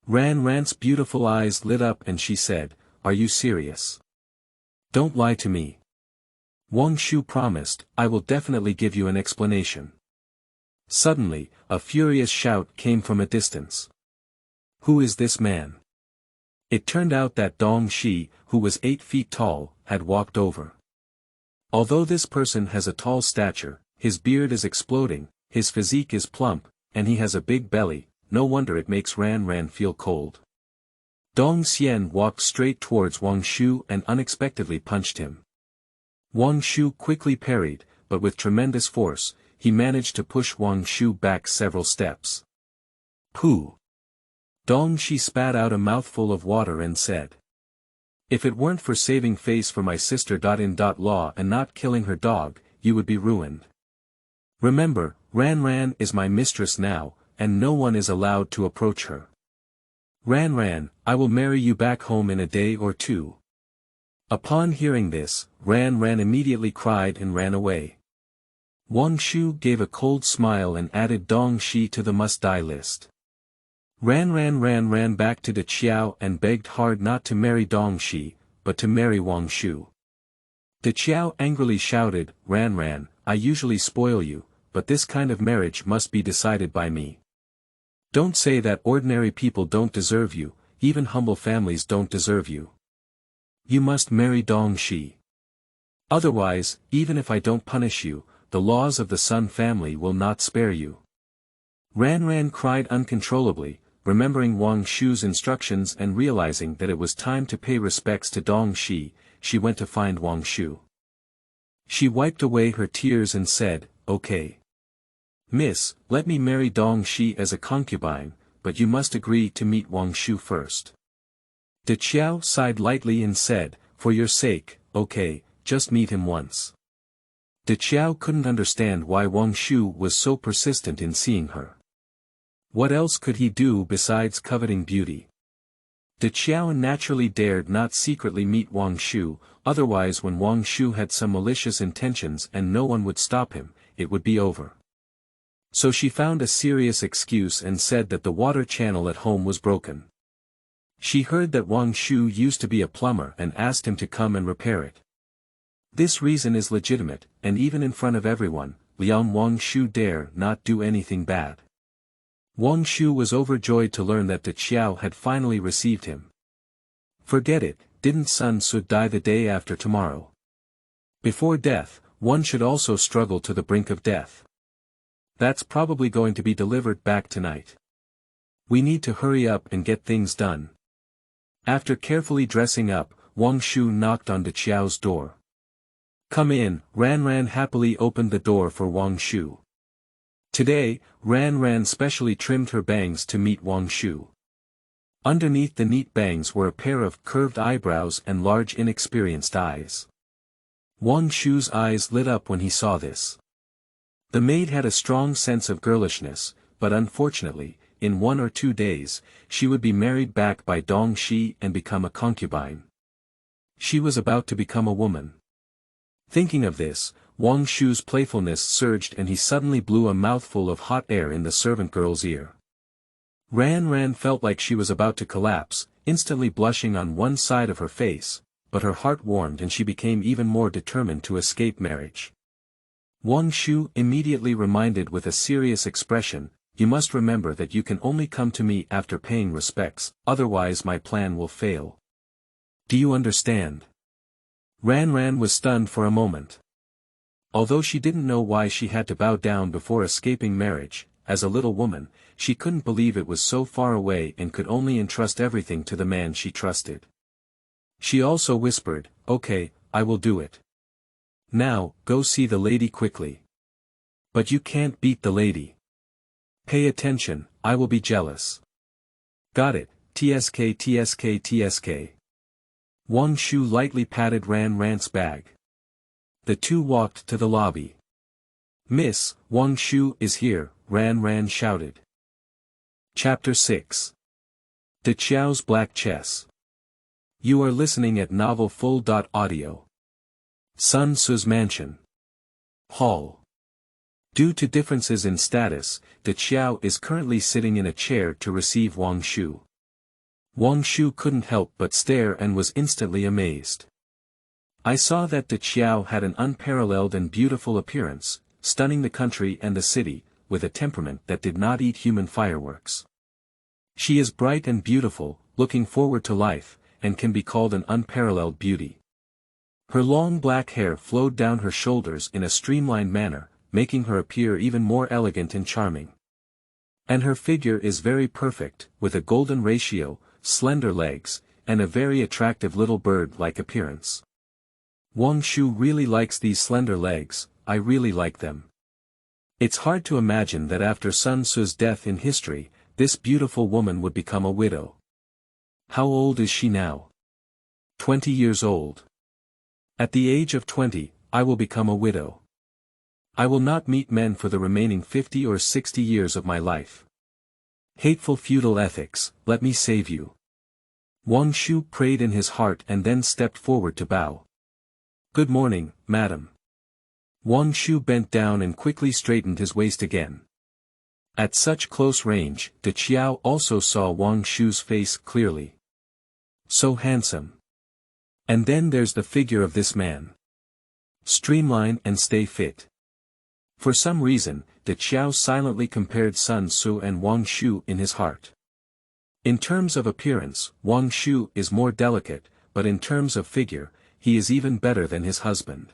Ran's beautiful eyes lit up and she said, are you serious? Don't lie to me. Wang Shu promised, I will definitely give you an explanation. Suddenly, a furious shout came from a distance. Who is this man? It turned out that Dong Shi, who was 8 feet tall, had walked over. Although this person has a tall stature, his beard is exploding, his physique is plump, and he has a big belly, no wonder it makes Ran feel cold. Dong Xian walked straight towards Wang Shu and unexpectedly punched him. Wang Shu quickly parried, but with tremendous force, he managed to push Wang Shu back several steps. Pooh! Dong Shi spat out a mouthful of water and said. If it weren't for saving face for my sister.in.law and not killing her dog, you would be ruined. Remember, Ran is my mistress now, and no one is allowed to approach her. Ran, I will marry you back home in a day or 2. Upon hearing this, Ran immediately cried and ran away. Wang Shu gave a cold smile and added Dong Shi to the must-die list. Ran ran back to the Qiao and begged hard not to marry Dong Shi, but to marry Wang Shu. The Qiao angrily shouted, Ran, I usually spoil you, but this kind of marriage must be decided by me. Don't say that ordinary people don't deserve you, even humble families don't deserve you. You must marry Dong Shi. Otherwise, even if I don't punish you, the laws of the Sun family will not spare you. Ran cried uncontrollably, remembering Wang Shu's instructions and realizing that it was time to pay respects to Dong Shi, she went to find Wang Shu. She wiped away her tears and said, okay. Miss, let me marry Dong Shi as a concubine, but you must agree to meet Wang Shu first. De Qiao sighed lightly and said, for your sake, okay, just meet him once. De Qiao couldn't understand why Wang Shu was so persistent in seeing her. What else could he do besides coveting beauty? De Qiao naturally dared not secretly meet Wang Shu, otherwise when Wang Shu had some malicious intentions and no one would stop him, it would be over. So she found a serious excuse and said that the water channel at home was broken. She heard that Wang Shu used to be a plumber and asked him to come and repair it. This reason is legitimate, and even in front of everyone, Wang Shu dare not do anything bad. Wang Shu was overjoyed to learn that De Qiao had finally received him. Forget it, didn't Sun Tzu die the day after tomorrow? Before death, one should also struggle to the brink of death. That's probably going to be delivered back tonight. We need to hurry up and get things done. After carefully dressing up, Wang Shu knocked on De Qiao's door. Come in, Ran happily opened the door for Wang Shu. Today, Ran specially trimmed her bangs to meet Wang Shu. Underneath the neat bangs were a pair of curved eyebrows and large inexperienced eyes. Wang Shu's eyes lit up when he saw this. The maid had a strong sense of girlishness, but unfortunately, in 1 or 2 days, she would be married back by Dong Shi and become a concubine. She was about to become a woman. Thinking of this, Wang Shu's playfulness surged and he suddenly blew a mouthful of hot air in the servant girl's ear. Ran felt like she was about to collapse, instantly blushing on one side of her face, but her heart warmed and she became even more determined to escape marriage. Wang Shu immediately reminded with a serious expression, you must remember that you can only come to me after paying respects, otherwise my plan will fail. Do you understand? Ran was stunned for a moment. Although she didn't know why she had to bow down before escaping marriage, as a little woman, she couldn't believe it was so far away and could only entrust everything to the man she trusted. She also whispered, okay, I will do it. Now, go see the lady quickly. But you can't beat the lady. Pay attention, I will be jealous. Got it, TSK TSK TSK. Wang Shu lightly patted Ran's bag. The two walked to the lobby. Miss, Wang Shu is here, Ran shouted. Chapter 6. The Qiao's Black Chess. You are listening at Novel Full.audio. Sun Tzu's Mansion. Hall. Due to differences in status, the Qiao is currently sitting in a chair to receive Wang Shu. Wang Shu couldn't help but stare and was instantly amazed. I saw that the Qiao had an unparalleled and beautiful appearance, stunning the country and the city, with a temperament that did not eat human fireworks. She is bright and beautiful, looking forward to life, and can be called an unparalleled beauty. Her long black hair flowed down her shoulders in a streamlined manner, making her appear even more elegant and charming. And her figure is very perfect, with a golden ratio, slender legs, and a very attractive little bird-like appearance. Wang Shu really likes these slender legs, I really like them. It's hard to imagine that after Sun Tzu's death in history, this beautiful woman would become a widow. How old is she now? 20 years old. At the age of 20, I will become a widow. I will not meet men for the remaining 50 or 60 years of my life. Hateful feudal ethics, let me save you. Wang Shu prayed in his heart and then stepped forward to bow. Good morning, madam. Wang Shu bent down and quickly straightened his waist again. At such close range, the Qiao also saw Wang Shu's face clearly. So handsome. And then there's the figure of this man. Streamline and stay fit. For some reason, the Qiao silently compared Sun Tzu and Wang Shu in his heart. In terms of appearance, Wang Shu is more delicate, but in terms of figure, he is even better than his husband.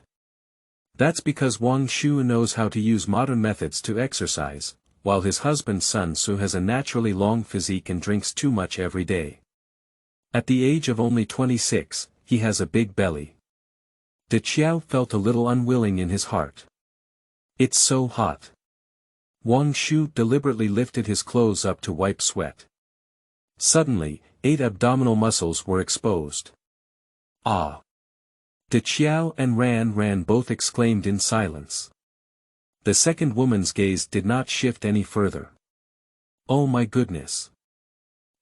That's because Wang Shu knows how to use modern methods to exercise, while his husband Sun Tzu has a naturally long physique and drinks too much every day. At the age of only 26, he has a big belly. The Qiao felt a little unwilling in his heart. It's so hot. Wang Shu deliberately lifted his clothes up to wipe sweat. Suddenly, 8 abdominal muscles were exposed. Ah! The Qiao and Ran both exclaimed in silence. The second woman's gaze did not shift any further. Oh my goodness!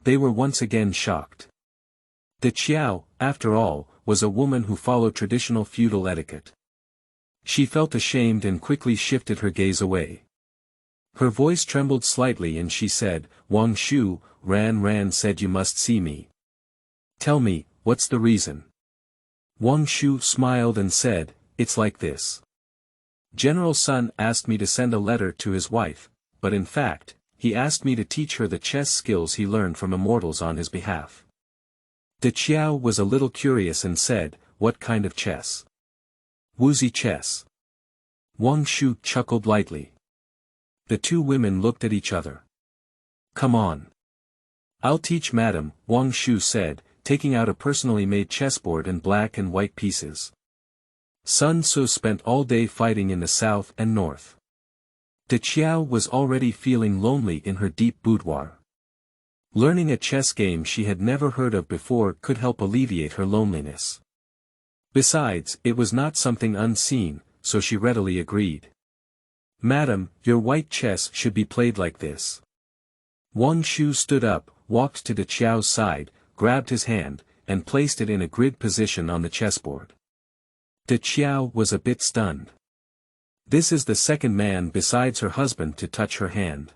They were once again shocked. The Qiao, after all, was a woman who followed traditional feudal etiquette. She felt ashamed and quickly shifted her gaze away. Her voice trembled slightly and she said, Wang Shu, Ran said you must see me. Tell me, what's the reason? Wang Shu smiled and said, it's like this. General Sun asked me to send a letter to his wife, but in fact, he asked me to teach her the chess skills he learned from immortals on his behalf. The Qiao was a little curious and said, what kind of chess? Woozy chess. Wang Shu chuckled lightly. The two women looked at each other. Come on. I'll teach madam, Wang Shu said, taking out a personally made chessboard and black and white pieces. Sun Tzu spent all day fighting in the south and north. The Qiao was already feeling lonely in her deep boudoir. Learning a chess game she had never heard of before could help alleviate her loneliness. Besides, it was not something unseen, so she readily agreed. Madam, your white chess should be played like this. Wang Shu stood up, walked to the Qiao's side, grabbed his hand, and placed it in a grid position on the chessboard. The Qiao was a bit stunned. This is the second man besides her husband to touch her hand.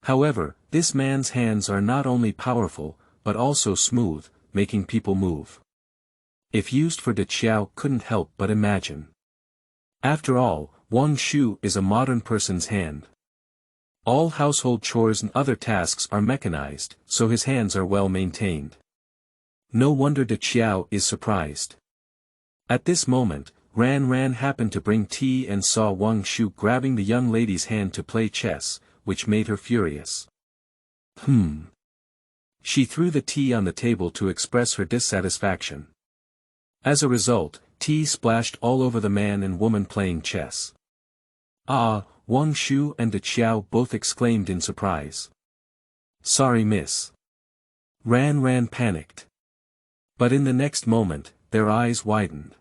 However, this man's hands are not only powerful, but also smooth, making people move. If used for, the Qiao couldn't help but imagine. After all, Wang Shu is a modern person's hand. All household chores and other tasks are mechanized, so his hands are well maintained. No wonder the Qiao is surprised. At this moment, Ran happened to bring tea and saw Wang Shu grabbing the young lady's hand to play chess, which made her furious. She threw the tea on the table to express her dissatisfaction. As a result, Tea splashed all over the man and woman playing chess. Ah, Wang Shu and Qiao both exclaimed in surprise. Sorry miss. Ran panicked. But in the next moment, their eyes widened.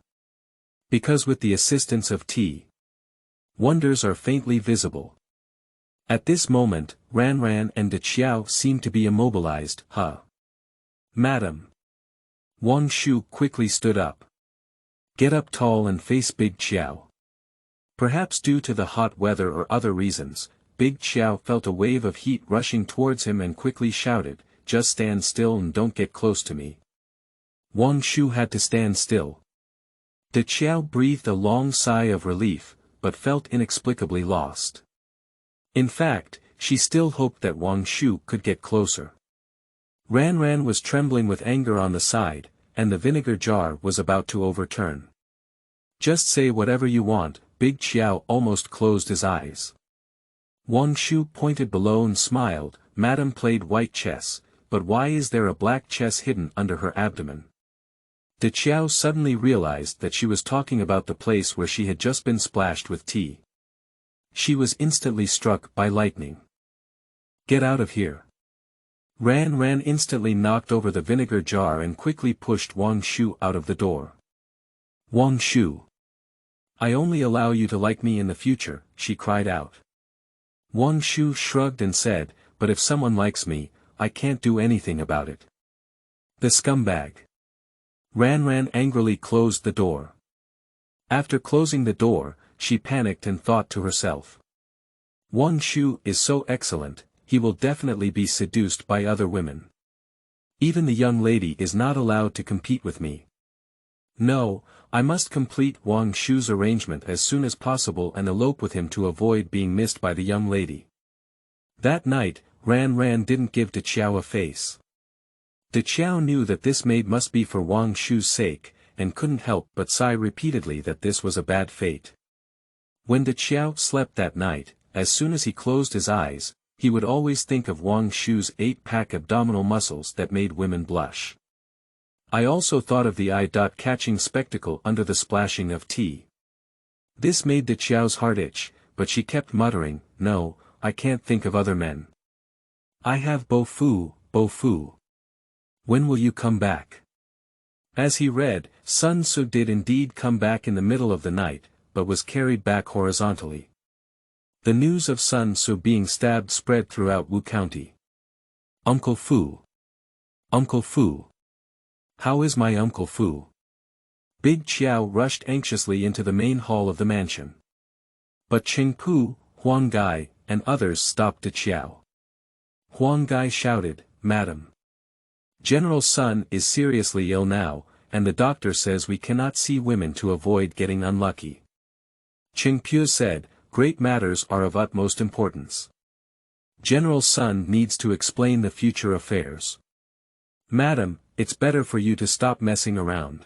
Because with the assistance of tea, wonders are faintly visible. At this moment, Ran and Qiao seemed to be immobilized. Madam. Wang Shu quickly stood up. Get up tall and face Big Qiao. Perhaps due to the hot weather or other reasons, Big Qiao felt a wave of heat rushing towards him and quickly shouted, just stand still and don't get close to me. Wang Shu had to stand still. Qiao breathed a long sigh of relief, but felt inexplicably lost. In fact, she still hoped that Wang Shu could get closer. Ran was trembling with anger on the side, and the vinegar jar was about to overturn. Just say whatever you want, Big Qiao almost closed his eyes. Wang Shu pointed below and smiled, Madam played white chess, but why is there a black chess hidden under her abdomen? Qiao suddenly realized that she was talking about the place where she had just been splashed with tea. She was instantly struck by lightning. Get out of here. Ran instantly knocked over the vinegar jar and quickly pushed Wang Shu out of the door. Wang Shu. I only allow you to like me in the future, she cried out. Wang Shu shrugged and said, but if someone likes me, I can't do anything about it. The scumbag. Ran angrily closed the door. After closing the door, she panicked and thought to herself. Wang Shu is so excellent, he will definitely be seduced by other women. Even the young lady is not allowed to compete with me. No, I must complete Wang Shu's arrangement as soon as possible and elope with him to avoid being missed by the young lady. That night, Ran didn't give Qiao a face. Qiao knew that this maid must be for Wang Shu's sake, and couldn't help but sigh repeatedly that this was a bad fate. When Qiao slept that night, as soon as he closed his eyes, he would always think of Wang Shu's 8-pack abdominal muscles that made women blush. I also thought of the eye-catching spectacle under the splashing of tea. This made Qiao's heart itch, but she kept muttering, no, I can't think of other men. I have Bo Fu. When will you come back? As he read, Sun Tzu did indeed come back in the middle of the night, but was carried back horizontally. The news of Sun Tzu being stabbed spread throughout Wu County. Uncle Fu. Uncle Fu. How is my Uncle Fu? Big Qiao rushed anxiously into the main hall of the mansion. But Cheng Pu, Huang Gai, and others stopped Qiao. Huang Gai shouted, Madam. General Sun is seriously ill now, and the doctor says we cannot see women to avoid getting unlucky. Cheng Pu said, great matters are of utmost importance. General Sun needs to explain the future affairs. Madam, it's better for you to stop messing around.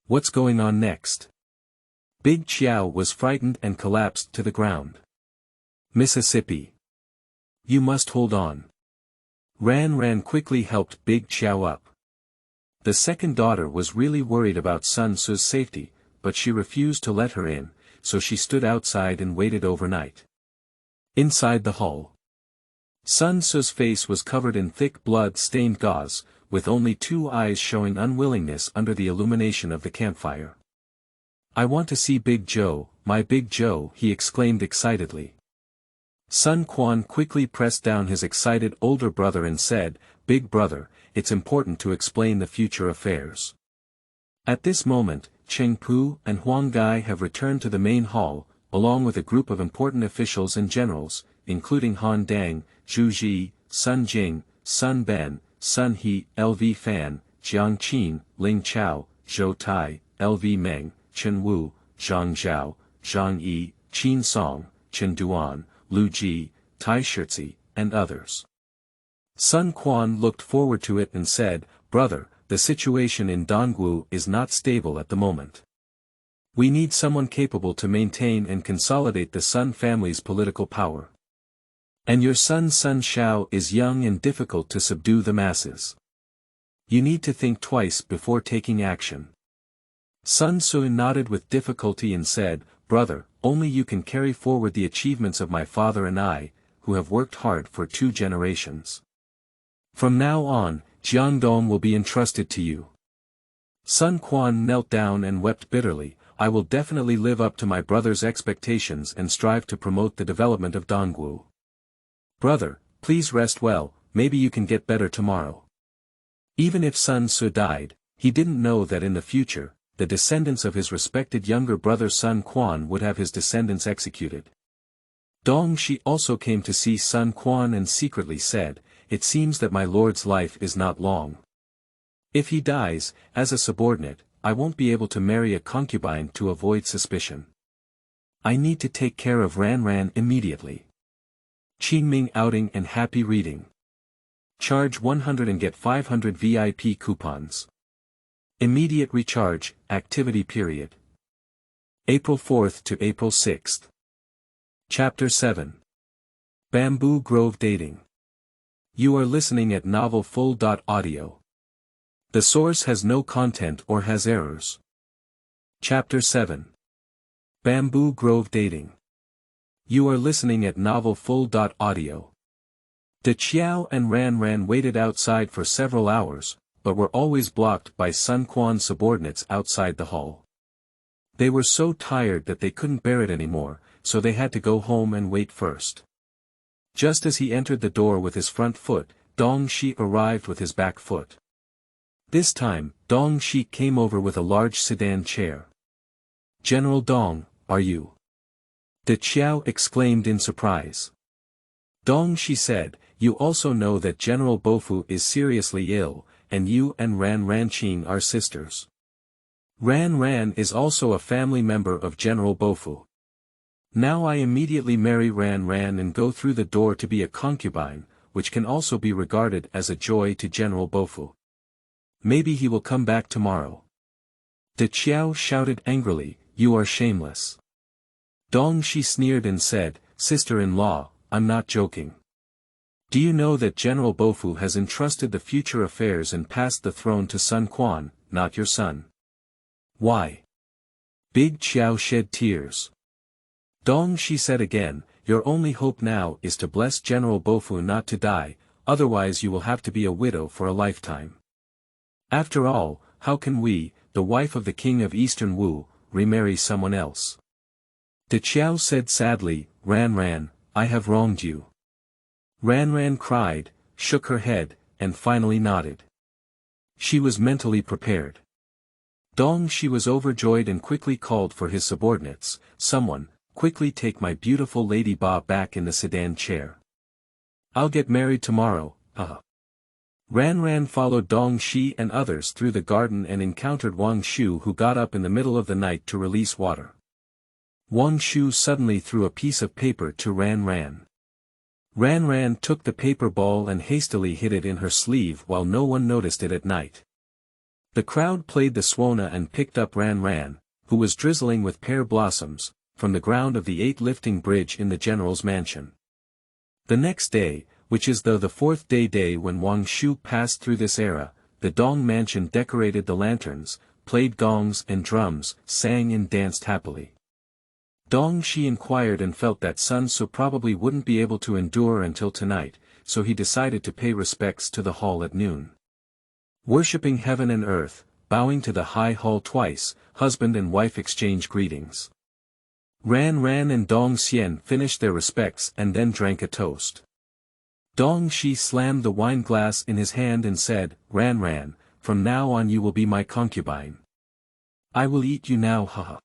What's going on next? Big Qiao was frightened and collapsed to the ground. Mississippi. You must hold on. Ran quickly helped Big Qiao up. The second daughter was really worried about Sun Tzu's safety, but she refused to let her in, so she stood outside and waited overnight. Inside the hall. Sun Tzu's face was covered in thick blood-stained gauze, with only 2 eyes showing unwillingness under the illumination of the campfire. I want to see Big Zhou, my Big Zhou, he exclaimed excitedly. Sun Quan quickly pressed down his excited older brother and said, Big brother, it's important to explain the future affairs. At this moment, Cheng Pu and Huang Gai have returned to the main hall, along with a group of important officials and generals, including Han Dang, Zhu Ji, Sun Jing, Sun Ben, Sun He, LV Fan, Jiang Qin, Ling Chao, Zhou Tai, LV Meng, Chen Wu, Zhang Zhao, Zhang Yi, Qin Song, Chen Duan, Lu Ji, Tai Shirzi, and others. Sun Quan looked forward to it and said, Brother, the situation in Dongwu is not stable at the moment. We need someone capable to maintain and consolidate the Sun family's political power. And your son Sun Shao is young and difficult to subdue the masses. You need to think twice before taking action. Sun Tzu nodded with difficulty and said, "Brother, only you can carry forward the achievements of my father and I, who have worked hard for 2 generations. From now on, Jiangdong will be entrusted to you." Sun Quan knelt down and wept bitterly. "I will definitely live up to my brother's expectations and strive to promote the development of Dongwu. Brother, please rest well, maybe you can get better tomorrow." Even if Sun Tzu died, he didn't know that in the future, the descendants of his respected younger brother Sun Quan would have his descendants executed. Dong Shi also came to see Sun Quan and secretly said, "It seems that my lord's life is not long. If he dies, as a subordinate, I won't be able to marry a concubine to avoid suspicion. I need to take care of Ran Ran immediately. Qingming outing and happy reading. Charge 100 and get 500 VIP coupons. Immediate recharge, activity period. April 4th to April 6th. Chapter 7. Bamboo Grove Dating. You are listening at novel full.audio. The source has no content or has errors. Chapter 7. Bamboo Grove Dating. You are listening at novel full.audio. The Qiao and Ran Ran waited outside for several hours, but were always blocked by Sun Quan's subordinates outside the hall. They were so tired that they couldn't bear it anymore, so they had to go home and wait first. Just as he entered the door with his front foot, Dong Shi arrived with his back foot. This time, Dong Shi came over with a large sedan chair. "General Dong, are you?" The Qiao exclaimed in surprise. Dong Shi said, "You also know that General Bofu is seriously ill, and you and Ran Ran Qing are sisters. Ran Ran is also a family member of General Bofu. Now I immediately marry Ran Ran and go through the door to be a concubine, which can also be regarded as a joy to General Bofu. Maybe he will come back tomorrow." The Qiao shouted angrily, "You are shameless." Dong Shi sneered and said, "Sister-in-law, I'm not joking. Do you know that General Bofu has entrusted the future affairs and passed the throne to Sun Quan, not your son?" "Why?" Big Qiao shed tears. Dong Shi said again, "Your only hope now is to bless General Bofu not to die, otherwise you will have to be a widow for a lifetime. After all, how can we, the wife of the king of Eastern Wu, remarry someone else?" The Qiao said sadly, "Ran Ran, I have wronged you." Ran Ran cried, shook her head, and finally nodded. She was mentally prepared. Dong Shi was overjoyed and quickly called for his subordinates, "Someone, quickly take my beautiful Lady Ba back in the sedan chair. I'll get married tomorrow, Ran Ran followed Dong Shi and others through the garden and encountered Wang Shu, who got up in the middle of the night to release water. Wang Shu suddenly threw a piece of paper to Ran Ran. Ran Ran took the paper ball and hastily hid it in her sleeve while no one noticed it at night. The crowd played the Swona and picked up Ran Ran, who was drizzling with pear blossoms, from the ground of the 8-lifting bridge in the general's mansion. The next day, which is the 4th day when Wang Shu passed through this era, the Dong mansion decorated the lanterns, played gongs and drums, sang and danced happily. Dong Shi inquired and felt that Sun Tzu probably wouldn't be able to endure until tonight, so he decided to pay respects to the hall at noon. Worshipping heaven and earth, bowing to the high hall twice, husband and wife exchange greetings. Ran Ran and Dong Xian finished their respects and then drank a toast. Dong Shi slammed the wine glass in his hand and said, "Ran Ran, from now on you will be my concubine. I will eat you now, haha."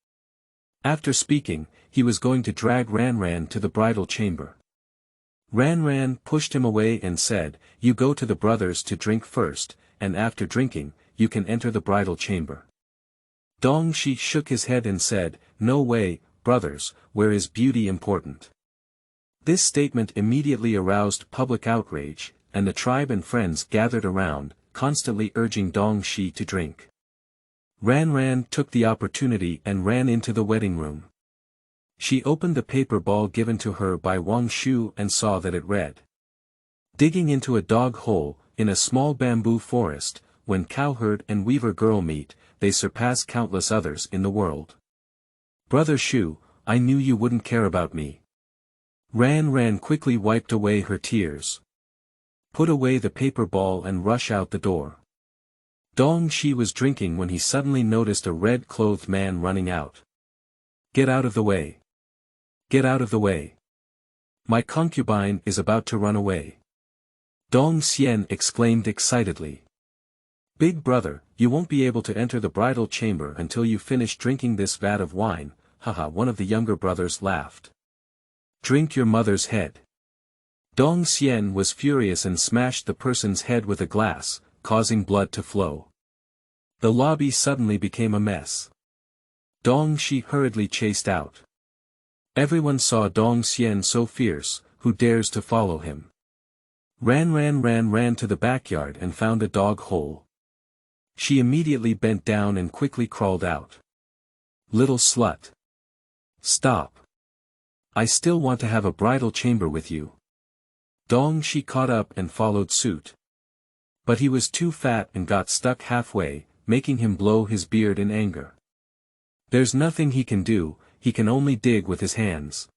After speaking, he was going to drag Ran Ran to the bridal chamber. Ran Ran pushed him away and said, "You go to the brothers to drink first, and after drinking, you can enter the bridal chamber." Dong Shi shook his head and said, "No way, brothers, where is beauty important?" This statement immediately aroused public outrage, and the tribe and friends gathered around, constantly urging Dong Shi to drink. Ran Ran took the opportunity and ran into the wedding room. She opened the paper ball given to her by Wang Shu and saw that it read, "Digging into a dog hole, in a small bamboo forest, when cowherd and weaver girl meet, they surpass countless others in the world. Brother Shu, I knew you wouldn't care about me. Ran quickly wiped away her tears. Put away the paper ball and rush out the door. Dong Shi was drinking when he suddenly noticed a red-clothed man running out. Get out of the way. Get out of the way. My concubine is about to run away. Dong Xian exclaimed excitedly. Big brother, you won't be able to enter the bridal chamber until you finish drinking this vat of wine, haha, one of the younger brothers laughed. Drink your mother's head. Dong Xian was furious and smashed the person's head with a glass, causing blood to flow. The lobby suddenly became a mess. Dong Shi hurriedly chased out. Everyone saw Dong Xian so fierce, who dares to follow him? Ran to the backyard and found a dog hole. She immediately bent down and quickly crawled out. Little slut. Stop. I still want to have a bridal chamber with you. Dong Shi caught up and followed suit. But he was too fat and got stuck halfway, making him blow his beard in anger. There's nothing he can do, he can only dig with his hands.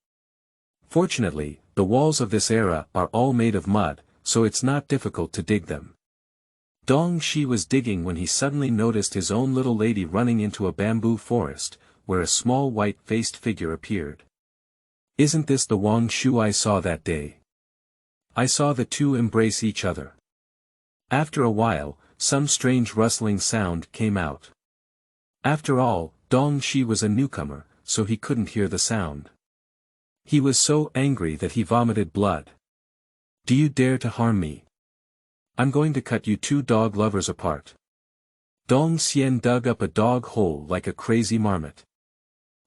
Fortunately, the walls of this era are all made of mud, so it's not difficult to dig them. Dong Shi was digging when he suddenly noticed his own little lady running into a bamboo forest, where a small white-faced figure appeared. Isn't this the Wang Shu I saw that day? I saw the two embrace each other. After a while, some strange rustling sound came out. After all, Dong Shi was a newcomer, so he couldn't hear the sound. He was so angry that he vomited blood. Do you dare to harm me? I'm going to cut you two dog lovers apart. Dong Xian dug up a dog hole like a crazy marmot.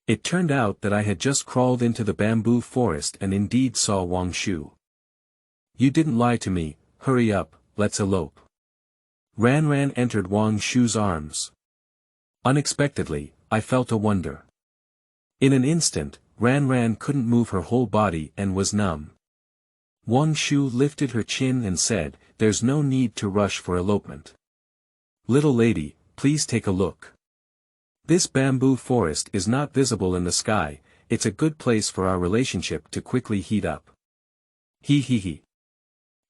It turned out that I had just crawled into the bamboo forest and indeed saw Wang Shu. You didn't lie to me, hurry up, let's elope. Ran entered Wang Shu's arms. Unexpectedly, I felt a wonder. In an instant, Ran couldn't move her whole body and was numb. Wang Shu lifted her chin and said, there's no need to rush for elopement. Little lady, please take a look. This bamboo forest is not visible in the sky, it's a good place for our relationship to quickly heat up. He.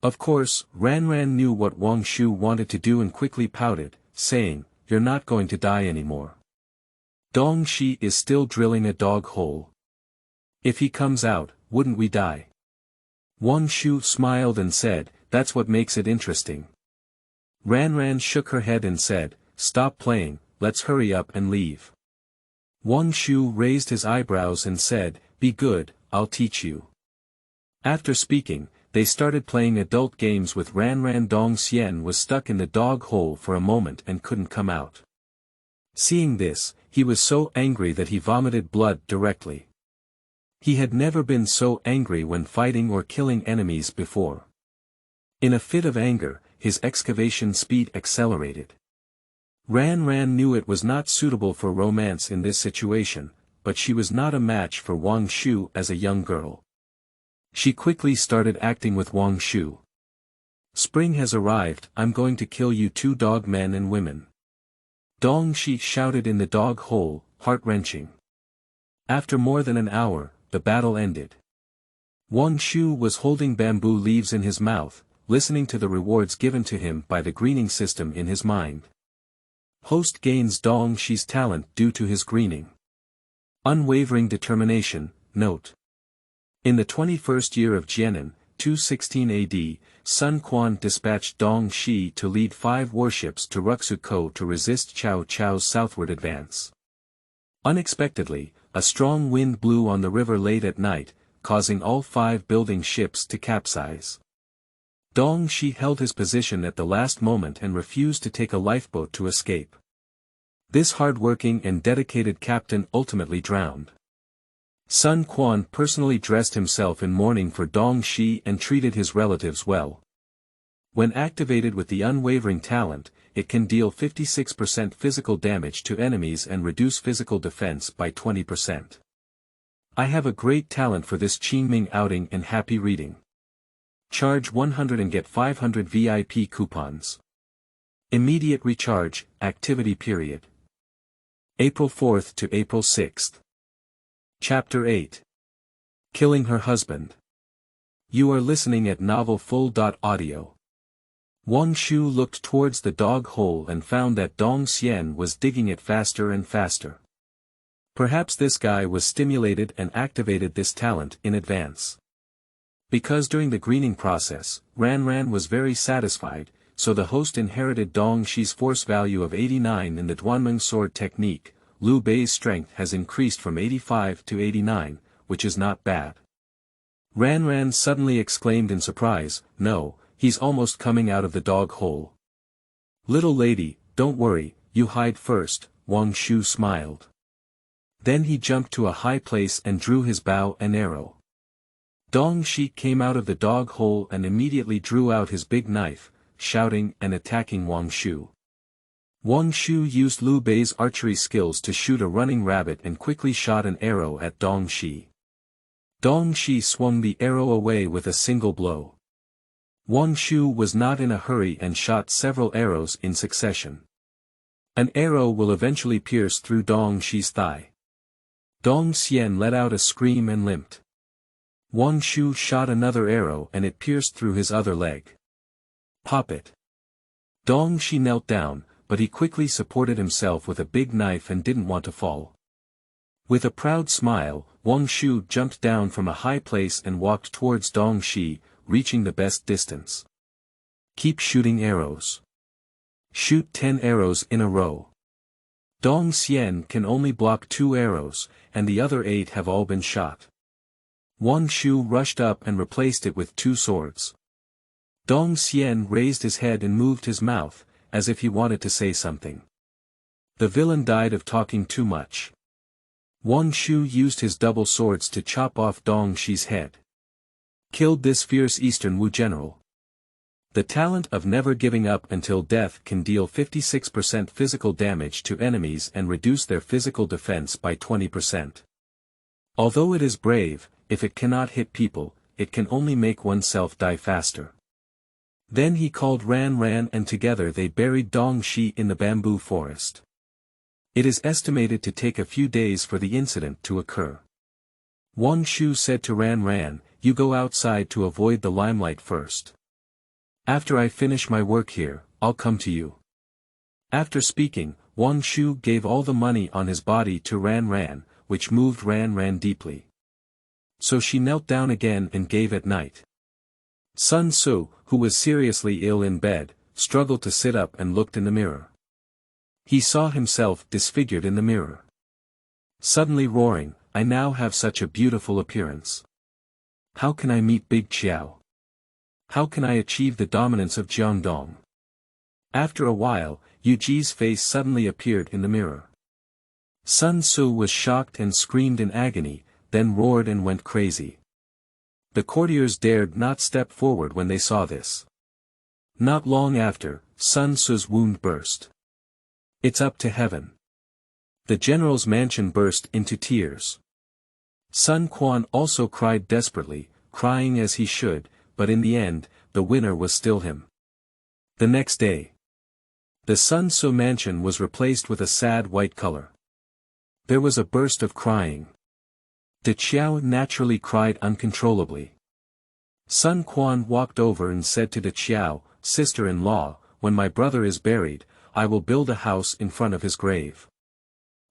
Of course, Ran knew what Wang Shu wanted to do and quickly pouted, saying, you're not going to die anymore. Dong Shi is still drilling a dog hole. If he comes out, wouldn't we die? Wang Shu smiled and said, that's what makes it interesting. Ran shook her head and said, stop playing, let's hurry up and leave. Wang Shu raised his eyebrows and said, be good, I'll teach you. After speaking, they started playing adult games with Ran. Dong Xian was stuck in the dog hole for a moment and couldn't come out. Seeing this, he was so angry that he vomited blood directly. He had never been so angry when fighting or killing enemies before. In a fit of anger, his excavation speed accelerated. Ran knew it was not suitable for romance in this situation, but she was not a match for Wang Shu as a young girl. She quickly started acting with Wang Shu. Spring has arrived, I'm going to kill you two dog men and women. Dong Shi shouted in the dog hole, heart-wrenching. After more than an hour, the battle ended. Wang Shu was holding bamboo leaves in his mouth, listening to the rewards given to him by the greening system in his mind. Host gains Dong Shi's talent due to his greening. Unwavering determination, note. In the 21st year of Jianan, 216 AD, Sun Quan dispatched Dong Shi to lead 5 warships to Ruxu to resist Qiao's southward advance. Unexpectedly, a strong wind blew on the river late at night, causing all 5 building ships to capsize. Dong Shi held his position at the last moment and refused to take a lifeboat to escape. This hard-working and dedicated captain ultimately drowned. Sun Quan personally dressed himself in mourning for Dong Shi and treated his relatives well. When activated with the unwavering talent, it can deal 56% physical damage to enemies and reduce physical defense by 20%. I have a great talent for this Qingming outing and happy reading. Charge 100 and get 500 VIP coupons. Immediate recharge, activity period. April 4th to April 6th. Chapter 8. Killing her husband. You are listening at novel full.audio. Wang Shu looked towards the dog hole and found that Dong Xian was digging it faster and faster. Perhaps this guy was stimulated and activated this talent in advance. Because during the greening process, Ran was very satisfied, so the host inherited Dong Shi's force value of 89 in the Duanmeng sword technique. Liu Bei's strength has increased from 85 to 89, which is not bad. Ran suddenly exclaimed in surprise, "No, he's almost coming out of the dog hole." "Little lady, don't worry, you hide first," Wang Shu smiled. Then he jumped to a high place and drew his bow and arrow. Dong Shi came out of the dog hole and immediately drew out his big knife, shouting and attacking Wang Shu. Wang Shu used Liu Bei's archery skills to shoot a running rabbit and quickly shot an arrow at Dong Shi. Dong Shi swung the arrow away with a single blow. Wang Shu was not in a hurry and shot several arrows in succession. An arrow will eventually pierce through Dong Shi's thigh. Dong Xian let out a scream and limped. Wang Shu shot another arrow and it pierced through his other leg. "Pop it." Dong Shi knelt down, but he quickly supported himself with a big knife and didn't want to fall. With a proud smile, Wang Shu jumped down from a high place and walked towards Dong Shi, reaching the best distance. "Keep shooting arrows. Shoot 10 arrows in a row." Dong Xian can only block 2 arrows, and the other 8 have all been shot. Wang Shu rushed up and replaced it with 2 swords. Dong Xian raised his head and moved his mouth, as if he wanted to say something. The villain died of talking too much. Wang Shu used his double swords to chop off Dong Shi's head. Killed this fierce Eastern Wu general. The talent of never giving up until death can deal 56% physical damage to enemies and reduce their physical defense by 20%. Although it is brave, if it cannot hit people, it can only make oneself die faster. Then he called Ran and together they buried Dong Shi in the bamboo forest. It is estimated to take a few days for the incident to occur. Wang Shu said to Ran, "You go outside to avoid the limelight first. After I finish my work here, I'll come to you." After speaking, Wang Shu gave all the money on his body to Ran, which moved Ran deeply. So she knelt down again and gave at night. Sun Tzu, who was seriously ill in bed, struggled to sit up and looked in the mirror. He saw himself disfigured in the mirror. Suddenly roaring, "I now have such a beautiful appearance. How can I meet Big Qiao? How can I achieve the dominance of Jiangdong?" After a while, Yu Ji's face suddenly appeared in the mirror. Sun Tzu was shocked and screamed in agony, then roared and went crazy. The courtiers dared not step forward when they saw this. Not long after, Sun Tzu's wound burst. "It's up to heaven." The general's mansion burst into tears. Sun Quan also cried desperately, crying as he should, but in the end, the winner was still him. The next day, the Sun Tzu mansion was replaced with a sad white color. There was a burst of crying. De Qiao naturally cried uncontrollably. Sun Quan walked over and said to De Qiao, "Sister-in-law, when my brother is buried, I will build a house in front of his grave.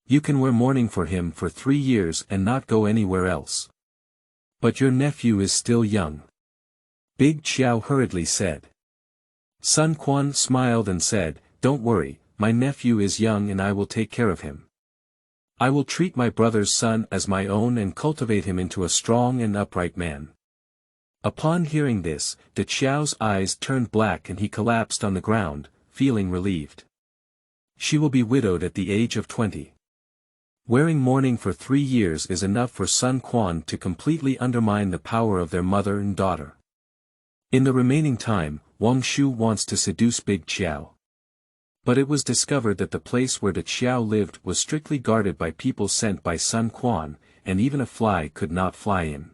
You can wear mourning for him for 3 years and not go anywhere else. But your nephew is still young." Big Qiao hurriedly said. Sun Quan smiled and said, "Don't worry, my nephew is young and I will take care of him. I will treat my brother's son as my own and cultivate him into a strong and upright man." Upon hearing this, De Qiao's eyes turned black and he collapsed on the ground, feeling relieved. She will be widowed at the age of 20. Wearing mourning for 3 years is enough for Sun Quan to completely undermine the power of their mother and daughter. In the remaining time, Wang Shu wants to seduce Big Qiao. But it was discovered that the place where De Qiao lived was strictly guarded by people sent by Sun Quan, and even a fly could not fly in.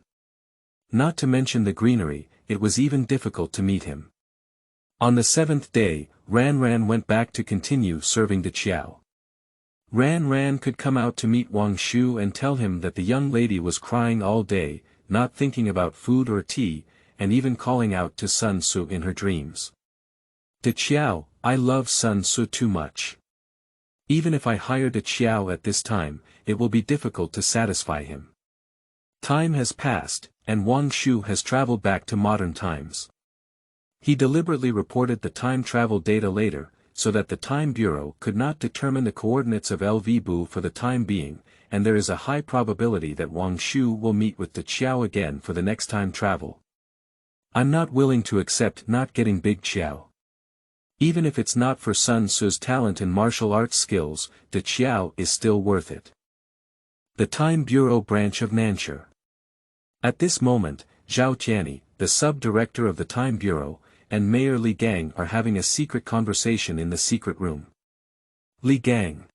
Not to mention the greenery, it was even difficult to meet him. On the 7th day, Ran went back to continue serving the Qiao. Ran could come out to meet Wang Shu and tell him that the young lady was crying all day, not thinking about food or tea, and even calling out to Sun Su in her dreams. "De Qiao, I love Sun Su too much. Even if I hire De Qiao at this time, it will be difficult to satisfy him." Time has passed, and Wang Shu has traveled back to modern times. He deliberately reported the time travel data later, so that the Time Bureau could not determine the coordinates of LV-Bu for the time being, and there is a high probability that Wang Shu will meet with the Qiao again for the next time travel. I'm not willing to accept not getting Big Qiao. Even if it's not for Sun Su's talent and martial arts skills, the Qiao is still worth it. The Time Bureau branch of Nanshur. At this moment, Zhao Tianyi, the sub-director of the Time Bureau, and Mayor Li Gang are having a secret conversation in the secret room. Li Gang.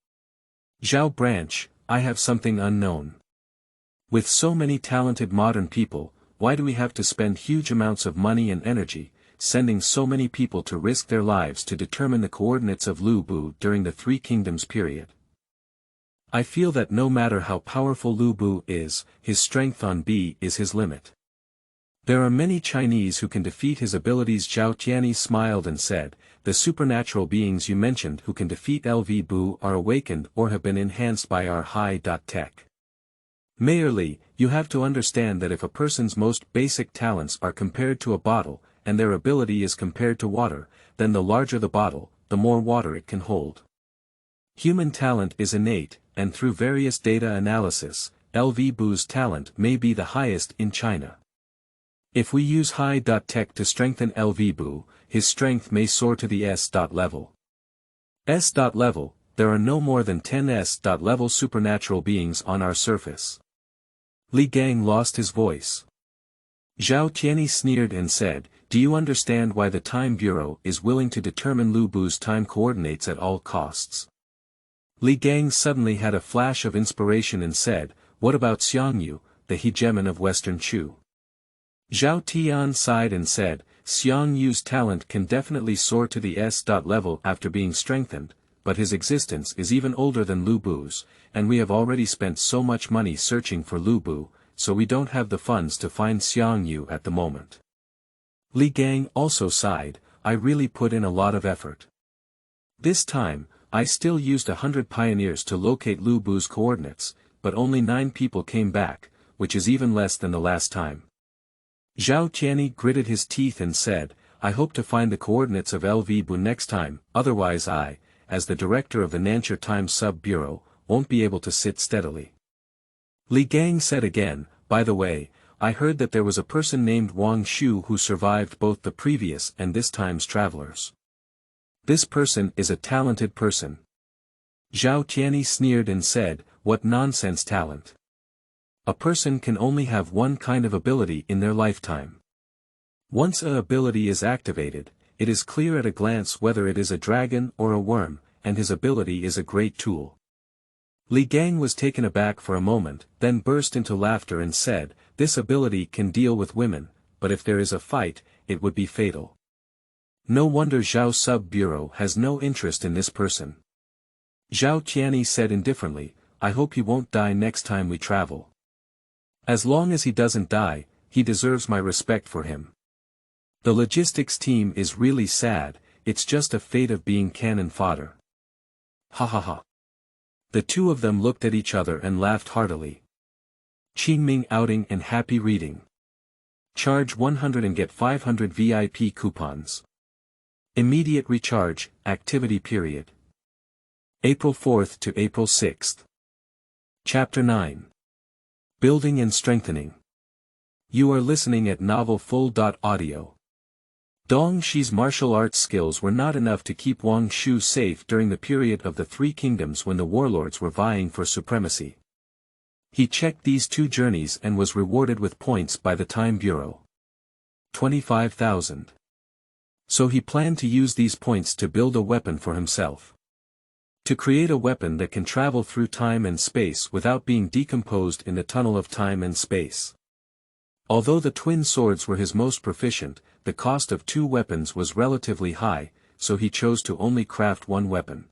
Zhao Branch, I have something unknown. With so many talented modern people, why do we have to spend huge amounts of money and energy, sending so many people to risk their lives to determine the coordinates of Lu Bu during the Three Kingdoms period? I feel that no matter how powerful Lu Bu is, his strength on B is his limit. There are many Chinese who can defeat his abilities. Zhao Tianyi smiled and said, the supernatural beings you mentioned who can defeat LV-Bu are awakened or have been enhanced by our high-tech. Mayor Li, you have to understand that if a person's most basic talents are compared to a bottle, and their ability is compared to water, then the larger the bottle, the more water it can hold. Human talent is innate, and through various data analysis, LV-Bu's talent may be the highest in China. If we use high-tech to strengthen LV-Bu, his strength may soar to the S.level. S.level, there are no more than 10 S.level supernatural beings on our surface. Li Gang lost his voice. Zhao Tianyi sneered and said, do you understand why the Time Bureau is willing to determine Lu Bu's time coordinates at all costs? Li Gang suddenly had a flash of inspiration and said, what about Xiangyu, the hegemon of Western Chu? Zhao Tian sighed and said, Xiangyu's talent can definitely soar to the S.level after being strengthened, but his existence is even older than Lu Bu's, and we have already spent so much money searching for Lu Bu, so we don't have the funds to find Xiangyu at the moment. Li Gang also sighed, I really put in a lot of effort. This time, I still used 100 pioneers to locate Lu Bu's coordinates, but only 9 people came back, which is even less than the last time. Zhao Tianyi gritted his teeth and said, I hope to find the coordinates of LV-Bu next time, otherwise I, as the director of the Nanshur Time Sub-Bureau, won't be able to sit steadily. Li Gang said again, by the way, I heard that there was a person named Wang Shu who survived both the previous and this time's travelers. This person is a talented person. Zhao Tianyi sneered and said, what nonsense talent. A person can only have one kind of ability in their lifetime. Once a ability is activated, it is clear at a glance whether it is a dragon or a worm, and his ability is a great tool. Li Gang was taken aback for a moment, then burst into laughter and said, this ability can deal with women, but if there is a fight, it would be fatal. No wonder Zhao Sub-Bureau has no interest in this person. Zhao Tianyi said indifferently, I hope he won't die next time we travel. As long as he doesn't die, he deserves my respect for him. The logistics team is really sad, it's just a fate of being cannon fodder. Ha ha ha. The two of them looked at each other and laughed heartily. Qingming outing and happy reading. Charge 100 and get 500 VIP coupons. Immediate recharge, activity period. April 4th to April 6th. Chapter 9. Building and Strengthening. You are listening at Novel Full.audio. Dong Shi's martial arts skills were not enough to keep Wang Shu safe during the period of the Three Kingdoms when the warlords were vying for supremacy. He checked these 2 journeys and was rewarded with points by the Time Bureau. 25,000. So he planned to use these points to build a weapon for himself. To create a weapon that can travel through time and space without being decomposed in the tunnel of time and space. Although the twin swords were his most proficient, the cost of 2 weapons was relatively high, so he chose to only craft 1 weapon.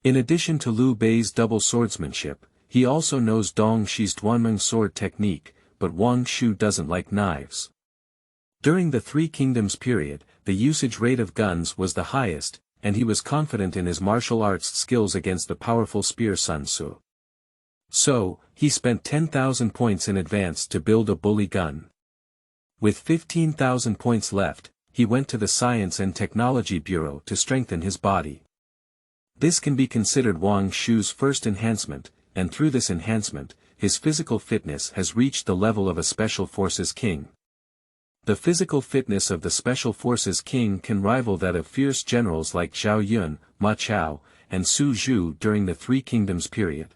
In addition to Liu Bei's double swordsmanship, he also knows Dong Shi's Duanmeng sword technique, but Wang Shu doesn't like knives. During the Three Kingdoms period, the usage rate of guns was the highest, and he was confident in his martial arts skills against the powerful spear Sun Tzu. So, he spent 10,000 points in advance to build a bully gun. With 15,000 points left, he went to the Science and Technology Bureau to strengthen his body. This can be considered Wang Shu's first enhancement, and through this enhancement, his physical fitness has reached the level of a Special Forces King. The physical fitness of the Special Forces King can rival that of fierce generals like Zhao Yun, Ma Chao, and Su Zhu during the Three Kingdoms period.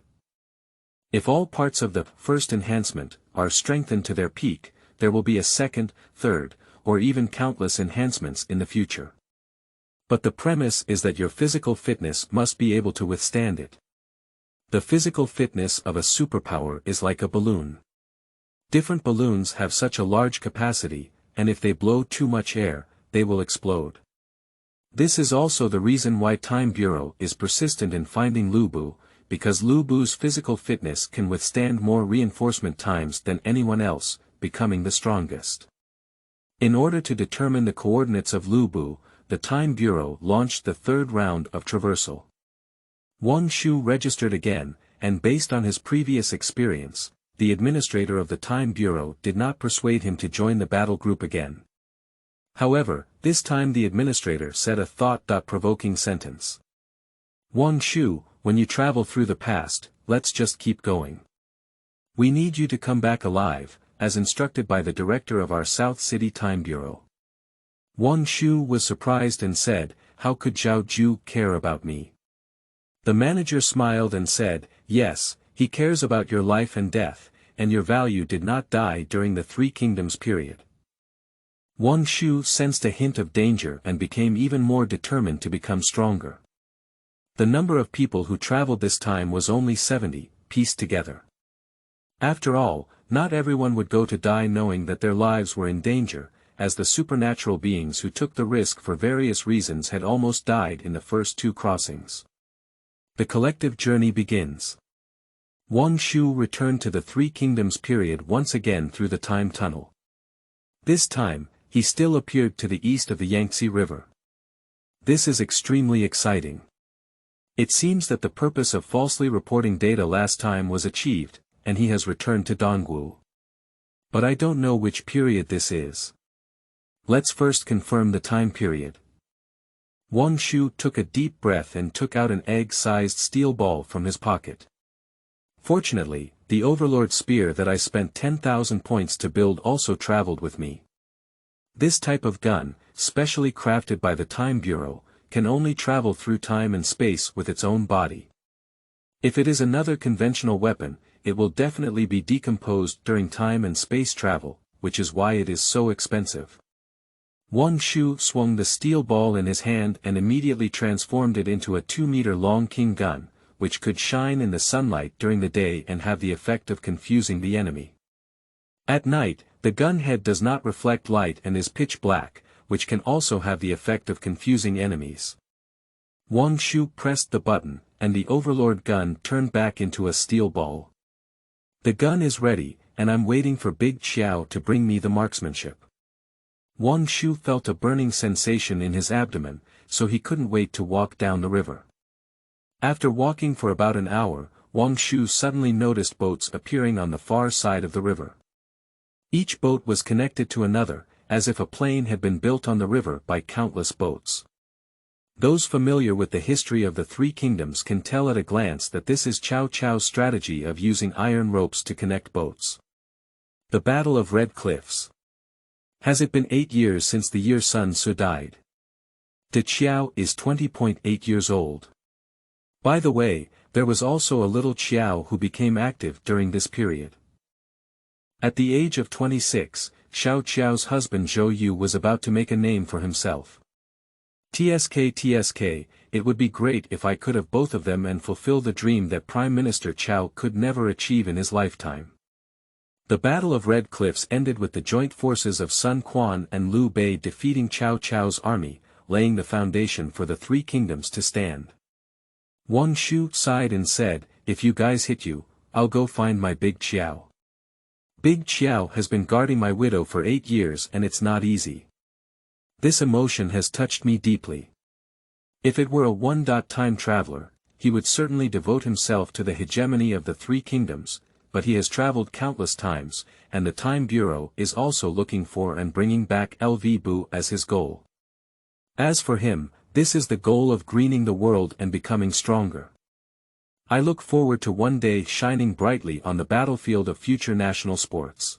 If all parts of the first enhancement are strengthened to their peak, there will be a second, third, or even countless enhancements in the future. But the premise is that your physical fitness must be able to withstand it. The physical fitness of a superpower is like a balloon. Different balloons have such a large capacity, and if they blow too much air, they will explode. This is also the reason why Time Bureau is persistent in finding Lu Bu, because Lu Bu's physical fitness can withstand more reinforcement times than anyone else, becoming the strongest. In order to determine the coordinates of Lu Bu, the Time Bureau launched the third round of traversal. Wang Shu registered again, and based on his previous experience, the administrator of the Time Bureau did not persuade him to join the battle group again. However, this time the administrator said a thought-provoking sentence. Wang Shu, when you travel through the past, let's just keep going. We need you to come back alive, as instructed by the director of our South City Time Bureau. Wang Shu was surprised and said, how could Zhao Ju care about me? The manager smiled and said, yes, he cares about your life and death, and your value did not die during the Three Kingdoms period. Wang Shu sensed a hint of danger and became even more determined to become stronger. The number of people who traveled this time was only 70, pieced together. After all, not everyone would go to die knowing that their lives were in danger, as the supernatural beings who took the risk for various reasons had almost died in the first 2 crossings. The collective journey begins. Wang Shu returned to the Three Kingdoms period once again through the time tunnel. This time, he still appeared to the east of the Yangtze River. This is extremely exciting. It seems that the purpose of falsely reporting data last time was achieved, and he has returned to Dongwu. But I don't know which period this is. Let's first confirm the time period. Wang Shu took a deep breath and took out an egg-sized steel ball from his pocket. Fortunately, the Overlord Spear that I spent 10,000 points to build also traveled with me. This type of gun, specially crafted by the Time Bureau, can only travel through time and space with its own body. If it is another conventional weapon, it will definitely be decomposed during time and space travel, which is why it is so expensive. Wang Shu swung the steel ball in his hand and immediately transformed it into a 2-meter-long king gun, which could shine in the sunlight during the day and have the effect of confusing the enemy. At night, the gun head does not reflect light and is pitch black, which can also have the effect of confusing enemies. Wang Shu pressed the button, and the Overlord gun turned back into a steel ball. The gun is ready, and I'm waiting for Big Qiao to bring me the marksmanship. Wang Shu felt a burning sensation in his abdomen, so he couldn't wait to walk down the river. After walking for about an hour, Wang Shu suddenly noticed boats appearing on the far side of the river. Each boat was connected to another, as if a plane had been built on the river by countless boats. Those familiar with the history of the Three Kingdoms can tell at a glance that this is Cao Cao's strategy of using iron ropes to connect boats. The Battle of Red Cliffs. Has it been 8 years since the year Sun Tzu died? De Qiao is 20.8 years old. By the way, there was also a little Qiao who became active during this period. At the age of 26, Xiao Qiao's husband Zhou Yu was about to make a name for himself. TSK, it would be great if I could have both of them and fulfill the dream that Prime Minister Cao could never achieve in his lifetime. The Battle of Red Cliffs ended with the joint forces of Sun Quan and Liu Bei defeating Cao Cao's army, laying the foundation for the three kingdoms to stand. Wang Shu sighed and said, "If you guys hit you, I'll go find my big Qiao. Big Qiao has been guarding my widow for 8 years and it's not easy. This emotion has touched me deeply. If it were a time traveler, he would certainly devote himself to the hegemony of the three kingdoms, but he has traveled countless times, and the Time Bureau is also looking for and bringing back LV Bu as his goal. As for him, this is the goal of greening the world and becoming stronger. I look forward to one day shining brightly on the battlefield of future national sports.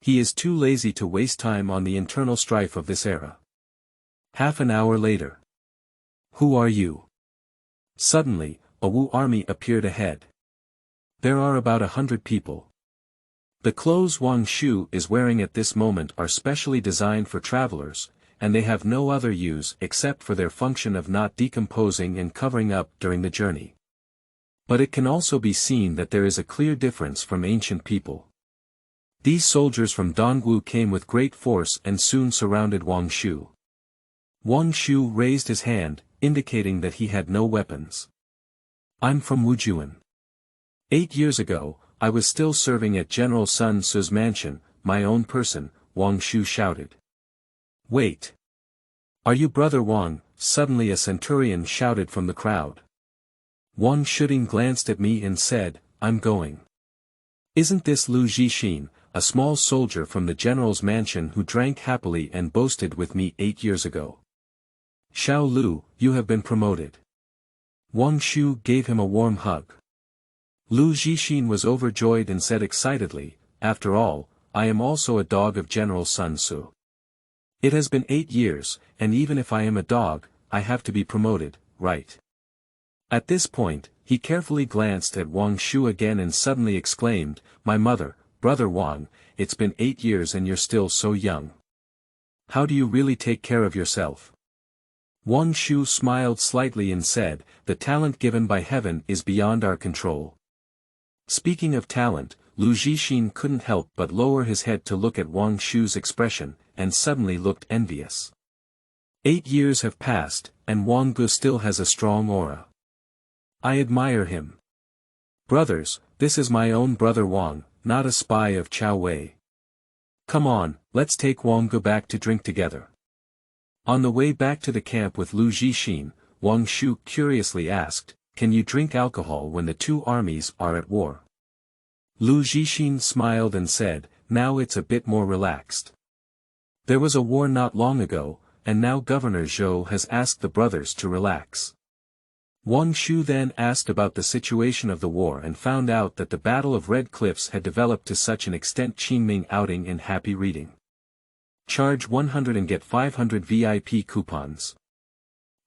He is too lazy to waste time on the internal strife of this era." Half an hour later. "Who are you?" Suddenly, a Wu army appeared ahead. There are about 100 people. The clothes Wang Shu is wearing at this moment are specially designed for travelers, and they have no other use except for their function of not decomposing and covering up during the journey. But it can also be seen that there is a clear difference from ancient people. These soldiers from Dongwu came with great force and soon surrounded Wang Shu. Wang Shu raised his hand, indicating that he had no weapons. "I'm from Wujuan. 8 years ago, I was still serving at General Sun Tzu's mansion, my own person," Wang Shu shouted. "Wait. Are you Brother Wang?" suddenly a centurion shouted from the crowd. Wang Shuding glanced at me and said, "I'm going. Isn't this Lu Zhixin, a small soldier from the general's mansion who drank happily and boasted with me 8 years ago? Xiao Lu, you have been promoted." Wang Shu gave him a warm hug. Lu Zhixin was overjoyed and said excitedly, "After all, I am also a dog of General Sun Tzu. It has been 8 years, and even if I am a dog, I have to be promoted, right?" At this point, he carefully glanced at Wang Shu again and suddenly exclaimed, "My mother, Brother Wang, it's been 8 years and you're still so young. How do you really take care of yourself?" Wang Shu smiled slightly and said, "The talent given by heaven is beyond our control." Speaking of talent, Lu Zhixin couldn't help but lower his head to look at Wang Shu's expression, and suddenly looked envious. 8 years have passed, and Wang Gu still has a strong aura. I admire him. Brothers, this is my own brother Wang, not a spy of Cao Wei. Come on, let's take Wang Gu back to drink together. On the way back to the camp with Lu Zhixin, Wang Shu curiously asked, "Can you drink alcohol when the two armies are at war?" Lu Zhixin smiled and said, "Now it's a bit more relaxed. There was a war not long ago, and now Governor Zhou has asked the brothers to relax." Wang Shu then asked about the situation of the war and found out that the Battle of Red Cliffs had developed to such an extent. Qingming outing in happy reading. Charge 100 and get 500 VIP coupons.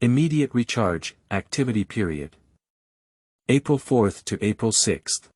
Immediate recharge, activity period. April 4th to April 6th.